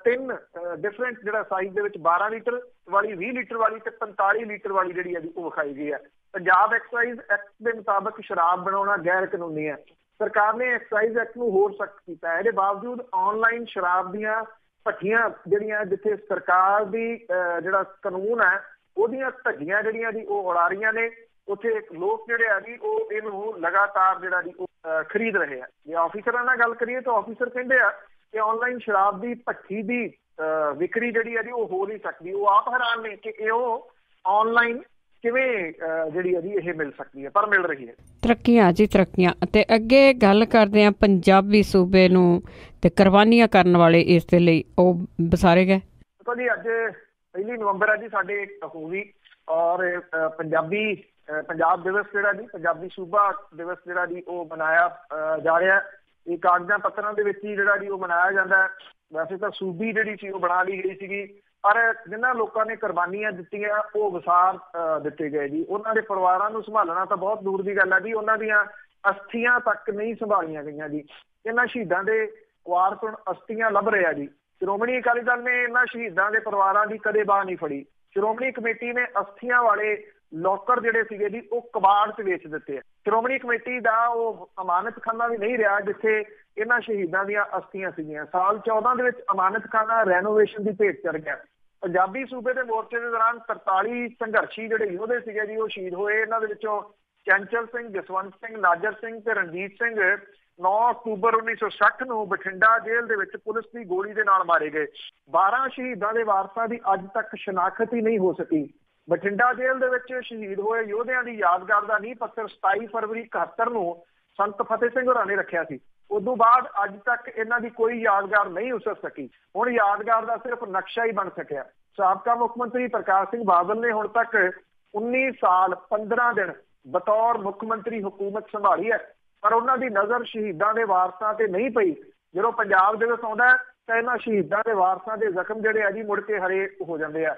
ਤਿੰਨ ਡਿਫਰੈਂਟ ਜਿਹੜਾ ਸਾਈਜ਼ ਦੇ ਵਿੱਚ 12 ਲੀਟਰ ਵਾਲੀ, 20 ਲੀਟਰ ਵਾਲੀ ਤੇ 45 ਲੀਟਰ ਵਾਲੀ ਜਿਹੜੀ ਹੈ ਉਹ ਵਿਖਾਈ ਗਈ ਹੈ। ਪੰਜਾਬ ਐਕਸਾਈਜ਼ ਐਕਟ ਦੇ ਮੁਤਾਬਕ ਸ਼ਰਾਬ ਬਣਾਉਣਾ ਗੈਰ ਕਾਨੂੰਨੀ ਹੈ। ਸਰਕਾਰ ਨੇ ਐਕਸਾਈਜ਼ ਐਕਟ ਨੂੰ ਹੋਰ ਸਖਤ ਕੀਤਾ। ਇਹਦੇ ਬਾਵਜੂਦ ਆਨਲਾਈਨ ਸ਼ਰਾਬ ਦੀਆਂ ਭੱਠੀਆਂ ਜਿਹੜੀਆਂ ਜਿੱਥੇ ਸਰਕਾਰ ਦੀ ਜਿਹੜਾ ਕਾਨੂੰਨ ਹੈ ਉਹਦੀਆਂ ਧੱਜੀਆਂ ਜਿਹੜੀਆਂ ਜੀ ਉਹ ਉਡਾ ਰਹੀਆਂ ਨੇ, ਉੱਥੇ ਲੋਕ ਜਿਹੜੇ ਆ ਜੀ ਉਹ ਇਹਨੂੰ ਲਗਾਤਾਰ ਜਿਹੜਾ ਜੀ ਉਹ ਖਰੀਦ ਰਹੇ ਆ। ਜੇ ਆਫਿਸਰਾਂ ਨਾਲ ਗੱਲ ਕਰੀਏ ਤਾਂ ਆਫਿਸਰ ਕਹਿੰਦੇ ਆ ਕਿ ਆਨਲਾਈਨ ਸ਼ਰਾਬ ਦੀ ਭੱਠੀ ਦੀ ਵਿਕਰੀ ਜਿਹੜੀ ਹੈ ਜੀ ਉਹ ਹੋ ਨਹੀਂ ਸਕਦੀ। ਉਹ ਆਪ ਹੈਰਾਨ ਨੇ ਕਿ ਉਹ ਆਨਲਾਈਨ ਕਿਵੇਂ ਜਿਹੜੀ ਹੈ ਜੀ ਇਹ ਮਿਲ ਸਕਦੀ ਹੈ, ਪਰ ਮਿਲ ਰਹੀ ਹੈ। ਤਰੱਕੀਆਂ ਜੀ ਤਰੱਕੀਆਂ। ਤੇ ਅੱਗੇ ਗੱਲ ਕਰਦੇ ਹਾਂ ਪੰਜਾਬੀ ਸੂਬੇ ਨੂੰ ਤੇ ਕੁਰਬਾਨੀਆਂ ਕਰਨ ਵਾਲੇ ਇਸ ਦੇ ਲਈ ਉਹ ਵਿਸਾਰੇ ਗਏ। ਦੇਖੋ ਜੀ ਅੱਜ 1 ਨਵੰਬਰ ਹੈ ਜੀ ਸਾਡੇ ਹੋਈ। ਔਰ ਪੰਜਾਬ ਦਿਵਸ ਜਿਹੜਾ ਜੀ ਪੰਜਾਬੀ ਸੂਬਾ ਦਿਵਸ ਜਿਹੜਾ ਜੀ ਉਹ ਮਨਾਇਆ ਜਾ ਰਿਹਾ। ਇਹ ਕਾਗਜ਼ਾਂ ਪੱਤਰਾਂ ਦੇ ਵਿੱਚ ਹੀ ਜਿਹੜਾ ਜੀ ਉਹ ਮਨਾਇਆ ਜਾਂਦਾ। ਵੈਸੇ ਤਾਂ ਸੂਬੀ ਜਿਹੜੀ ਸੀ ਉਹ ਬਣਾ ਲਈ ਗਈ ਸੀਗੀ, ਪਰ ਜਿਨ੍ਹਾਂ ਲੋਕਾਂ ਨੇ ਕੁਰਬਾਨੀਆਂ ਦਿੱਤੀਆਂ ਉਹ ਵਿਸਾਰ ਦਿੱਤੇ ਗਏ ਜੀ। ਉਹਨਾਂ ਦੇ ਪਰਿਵਾਰਾਂ ਨੂੰ ਸੰਭਾਲਣਾ ਤਾਂ ਬਹੁਤ ਦੂਰ ਦੀ ਗੱਲ ਹੈ ਜੀ, ਉਹਨਾਂ ਦੀਆਂ ਅਸਥੀਆਂ ਤੱਕ ਨਹੀਂ ਸੰਭਾਲੀਆਂ ਗਈਆਂ ਜੀ। ਇਹਨਾਂ ਸ਼ਹੀਦਾਂ ਦੇ ਵਾਰਸ ਹੁਣ ਅਸਥੀਆਂ ਲੱਭ ਰਹੇ ਆ ਜੀ। ਸ਼੍ਰੋਮਣੀ ਅਕਾਲੀ ਦਲ ਨੇ ਇਹਨਾਂ ਸ਼ਹੀਦਾਂ ਦੇ ਪਰਿਵਾਰਾਂ ਦੀ ਕਦੇ ਬਾਂਹ ਨਹੀਂ ਫੜੀ। ਸ਼੍ਰੋਮਣੀ ਕਮੇਟੀ ਨੇ ਅਸਥੀਆਂ ਵਾਲੇ ਲੋਕਰ ਜਿਹੜੇ ਸੀਗੇ ਜੀ ਉਹ ਕਬਾੜ 'ਚ ਵੇਚ ਦਿੱਤੇ ਆ। ਸ਼੍ਰੋਮਣੀ ਕਮੇਟੀ ਦਾ ਉਹ ਅਮਾਨਤਖਾਨਾ ਵੀ ਨਹੀਂ ਰਿਹਾ ਜਿੱਥੇ ਇਹਨਾਂ ਸ਼ਹੀਦਾਂ ਦੀਆਂ ਅਸਥੀਆਂ ਸੀਗੀਆਂ। ਸਾਲ 14 ਦੇ ਵਿੱਚ ਅਮਾਨਤਖਾਨਾ ਰੈਨੋਵੇਸ਼ਨ ਦੀ ਭੇਟ ਚੜ੍ਹ ਗਿਆ। ਪੰਜਾਬੀ ਸੂਬੇ ਦੇ ਮੋਰਚੇ ਦੇ ਦੌਰਾਨ 43 ਸੰਘਰਸ਼ੀ ਜਿਹੜੇ ਯੋਧੇ ਸੀਗੇ ਜੀ ਉਹ ਸ਼ਹੀਦ ਹੋਏ। ਇਹਨਾਂ ਦੇ ਵਿੱਚੋਂ ਚੰਚਲ ਸਿੰਘ, ਜਸਵੰਤ ਸਿੰਘ, ਨਾਜਰ ਸਿੰਘ ਤੇ ਰਣਜੀਤ ਸਿੰਘ 9 ਅਕਤੂਬਰ 1960 ਨੂੰ ਬਠਿੰਡਾ ਜੇਲ੍ਹ ਦੇ ਵਿੱਚ ਪੁਲਿਸ ਦੀ ਗੋਲੀ ਦੇ ਨਾਲ ਮਾਰੇ ਗਏ। 12 ਸ਼ਹੀਦਾਂ ਦੇ ਵਾਰਸਾਂ ਦੀ ਅੱਜ ਤੱਕ ਸ਼ਨਾਖਤ ਹੀ ਨਹੀਂ ਹੋ ਸਕੀ। ਬਠਿੰਡਾ ਜੇਲ੍ਹ ਦੇ ਵਿੱਚ ਸ਼ਹੀਦ ਹੋਏ ਯੋਧਿਆਂ ਦੀ ਯਾਦਗਾਰ ਦਾ ਨੀਂਹ ਪੱਥਰ 27 ਫਰਵਰੀ 71 ਨੂੰ ਸੰਤ ਫਤਿਹ ਸਿੰਘ ਹੋਰਾਂ ਨੇ ਰੱਖਿਆ ਸੀ। ਉਦੋਂ ਬਾਅਦ ਅੱਜ ਤੱਕ ਇਹਨਾਂ ਦੀ ਕੋਈ ਯਾਦਗਾਰ ਨਹੀਂ ਉਸਰ ਸਕੀ। ਹੁਣ ਯਾਦਗਾਰ ਦਾ ਸਿਰਫ ਨਕਸ਼ਾ ਹੀ ਬਣ ਸਕਿਆ। ਸਾਬਕਾ ਮੁੱਖ ਮੰਤਰੀ ਪ੍ਰਕਾਸ਼ ਸਿੰਘ ਬਾਦਲ ਨੇ ਹੁਣ ਤੱਕ 19 ਸਾਲ 15 ਦਿਨ ਬਤੌਰ ਮੁੱਖ ਮੰਤਰੀ ਹੁਕੂਮਤ ਸੰਭਾਲੀ ਹੈ, ਪਰ ਉਹਨਾਂ ਦੀ ਨਜ਼ਰ ਸ਼ਹੀਦਾਂ ਦੇ ਵਾਰਸਾਂ ਤੇ ਨਹੀਂ ਪਈ। ਜਦੋਂ ਪੰਜਾਬ ਦਿਵਸ ਆਉਂਦਾ ਤਾਂ ਇਹਨਾਂ ਸ਼ਹੀਦਾਂ ਦੇ ਵਾਰਸਾਂ ਦੇ ਜ਼ਖਮ ਜਿਹੜੇ ਆ ਜੀ ਮੁੜ ਕੇ ਹਰੇ ਹੋ ਜਾਂਦੇ ਆ।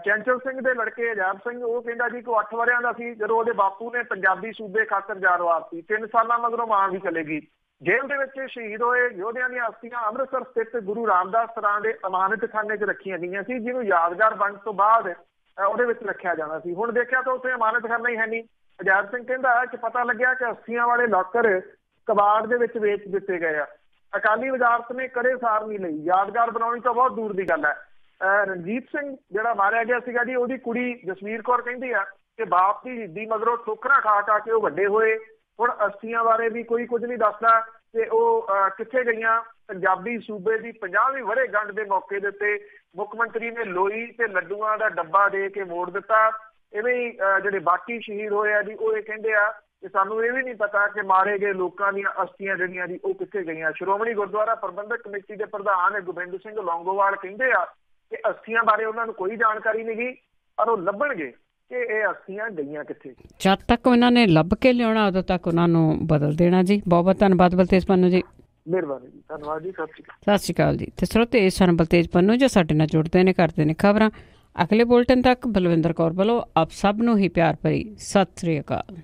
ਚੰਚਲ ਸਿੰਘ ਦੇ ਲੜਕੇ ਅਜਾਇਬ ਸਿੰਘ ਉਹ ਕਹਿੰਦਾ ਜੀ ਕਿ 8 ਵਰਿਆਂ ਦਾ ਸੀ ਜਦੋਂ ਉਹਦੇ ਬਾਪੂ ਨੇ ਪੰਜਾਬੀ ਸੂਬੇ ਖਾਤਰ ਜਾਨ ਵਾਰਤੀ। 3 ਸਾਲਾਂ ਮਗਰੋਂ ਮਾਂ ਵੀ ਚਲੇਗੀ। ਜੇਲ੍ਹ ਦੇ ਵਿੱਚ ਸ਼ਹੀਦ ਹੋਏ ਯੋਧਿਆਂ ਦੀਆਂ ਅਸਥੀਆਂ ਅੰਮ੍ਰਿਤਸਰ ਸਥਿਤ ਗੁਰੂ ਰਾਮਦਾਸ ਸਰਾਂ ਦੇ ਅਮਾਨਤਖਾਨੇ 'ਚ ਰੱਖੀਆਂ ਗਈਆਂ ਸੀ, ਜਿਹਨੂੰ ਯਾਦਗਾਰ ਬਣਨ ਤੋਂ ਬਾਅਦ ਉਹਦੇ ਵਿੱਚ ਰੱਖਿਆ ਜਾਣਾ ਸੀ। ਹੁਣ ਦੇਖਿਆ ਤਾਂ ਉੱਥੇ ਅਮਾਨਤਖਾਨਾ ਹੀ ਹੈ ਨਹੀਂ। ਅਜਾਇਬ ਸਿੰਘ ਕਹਿੰਦਾ ਕਿ ਪਤਾ ਲੱਗਿਆ ਕਿ ਅਸਥੀਆਂ ਵਾਲੇ ਲਾਕਰ ਕਬਾੜ ਦੇ ਵਿੱਚ ਵੇਚ ਦਿੱਤੇ ਗਏ ਆ। ਅਕਾਲੀ ਵਜ਼ਾਰਤ ਨੇ ਕਦੇ ਸਾਰ ਨਹੀਂ ਲਈ। ਯਾਦਗਾਰ ਬਣਾਉਣੀ ਤਾਂ ਬਹੁਤ ਦੂਰ ਦੀ ਗੱਲ ਹੈ। ਰਣਜੀਤ ਸਿੰਘ ਜਿਹੜਾ ਮਾਰਿਆ ਗਿਆ ਸੀਗਾ ਜੀ, ਉਹਦੀ ਕੁੜੀ ਜਸਵੀਰ ਕੌਰ ਕਹਿੰਦੀ ਆ ਕਿ ਬਾਪ ਦੀ ਸ਼ਹੀਦੀ ਮਗਰੋਂ ਠੋਕਰਾਂ ਖਾ ਕੇ ਉਹ ਵੱਡੇ ਹੋਏ। ਹੁਣ ਅਸਥੀਆਂ ਬਾਰੇ ਵੀ ਕੋਈ ਕੁਝ ਨਹੀਂ ਦੱਸਦਾ ਕਿ ਉਹ ਕਿੱਥੇ ਗਈਆਂ। ਪੰਜਾਬੀ ਸੂਬੇ ਦੀ 50ਵੀਂ ਵਰ੍ਹੇਗੰਢ ਦੇ ਮੌਕੇ ਦੇ ਉੱਤੇ ਮੁੱਖ ਮੰਤਰੀ ਨੇ ਲੋਈ ਤੇ ਲੱਡੂਆਂ ਦਾ ਡੱਬਾ ਦੇ ਕੇ ਮੋੜ ਦਿੱਤਾ। ਇਵੇਂ ਹੀ ਜਿਹੜੇ ਬਾਕੀ ਸ਼ਹੀਦ ਹੋਏ ਆ ਜੀ, ਉਹ ਇਹ ਕਹਿੰਦੇ ਆ ਕਿ ਸਾਨੂੰ ਇਹ ਵੀ ਨਹੀਂ ਪਤਾ ਕਿ ਮਾਰੇ ਗਏ ਲੋਕਾਂ ਦੀਆਂ ਅਸਥੀਆਂ ਜਿਹੜੀਆਂ ਜੀ ਉਹ ਕਿੱਥੇ ਗਈਆਂ। ਸ਼੍ਰੋਮਣੀ ਗੁਰਦੁਆਰਾ ਪ੍ਰਬੰਧਕ ਕਮੇਟੀ ਦੇ ਪ੍ਰਧਾਨ ਗੋਬਿੰਦ ਸਿੰਘ ਲੌਂਗੋਵਾਲ ਕਹਿੰਦੇ ਆ ਕਿ ਅਸਥੀਆਂ ਬਾਰੇ ਉਹਨਾਂ ਨੂੰ ਕੋਈ ਜਾਣਕਾਰੀ ਨਹੀਂ ਗਈ, ਪਰ ਉਹ ਲੱਭਣਗੇ ਕਿ ਇਹ ਅਸਥੀਆਂ ਗਈਆਂ ਕਿੱਥੇ। ਜਦ ਤੱਕ ਉਹਨਾਂ ਨੇ ਲੱਭ ਕੇ ਲਿਆਉਣਾ ਉਦੋਂ ਤੱਕ ਉਹਨਾਂ ਨੂੰ ਬਦਲ ਦੇਣਾ ਜੀ। ਬਹੁਤ ਬਹੁਤ ਧੰਨਵਾਦ ਬਲਤੇਜ ਪੰਨੂ ਜੀ। ਮਿਹਰਬਾਨੀ ਜੀ, ਧੰਨਵਾਦ ਜੀ, ਸਤਿ ਸ਼੍ਰੀ ਅਕਾਲ ਜੀ। ਤੇ ਸਰੋਤੇ ਸਨ ਬਲਤੇਜ ਪੰਨੂ ਜੋ ਸਾਡੇ ਨਾਲ ਜੁੜਦੇ ਨੇ, ਕਰਦੇ ਨੇ ਖਬਰਾਂ। ਅਗਲੇ ਬੁਲਟਨ ਤੱਕ ਬਲਵਿੰਦਰ ਕੌਰ ਵੱਲੋਂ ਆਪ ਸਭ ਨੂੰ ਹੀ ਪਿਆਰ ਭਰੀ ਸਤਿ ਸ੍ਰੀ ਅਕਾਲ।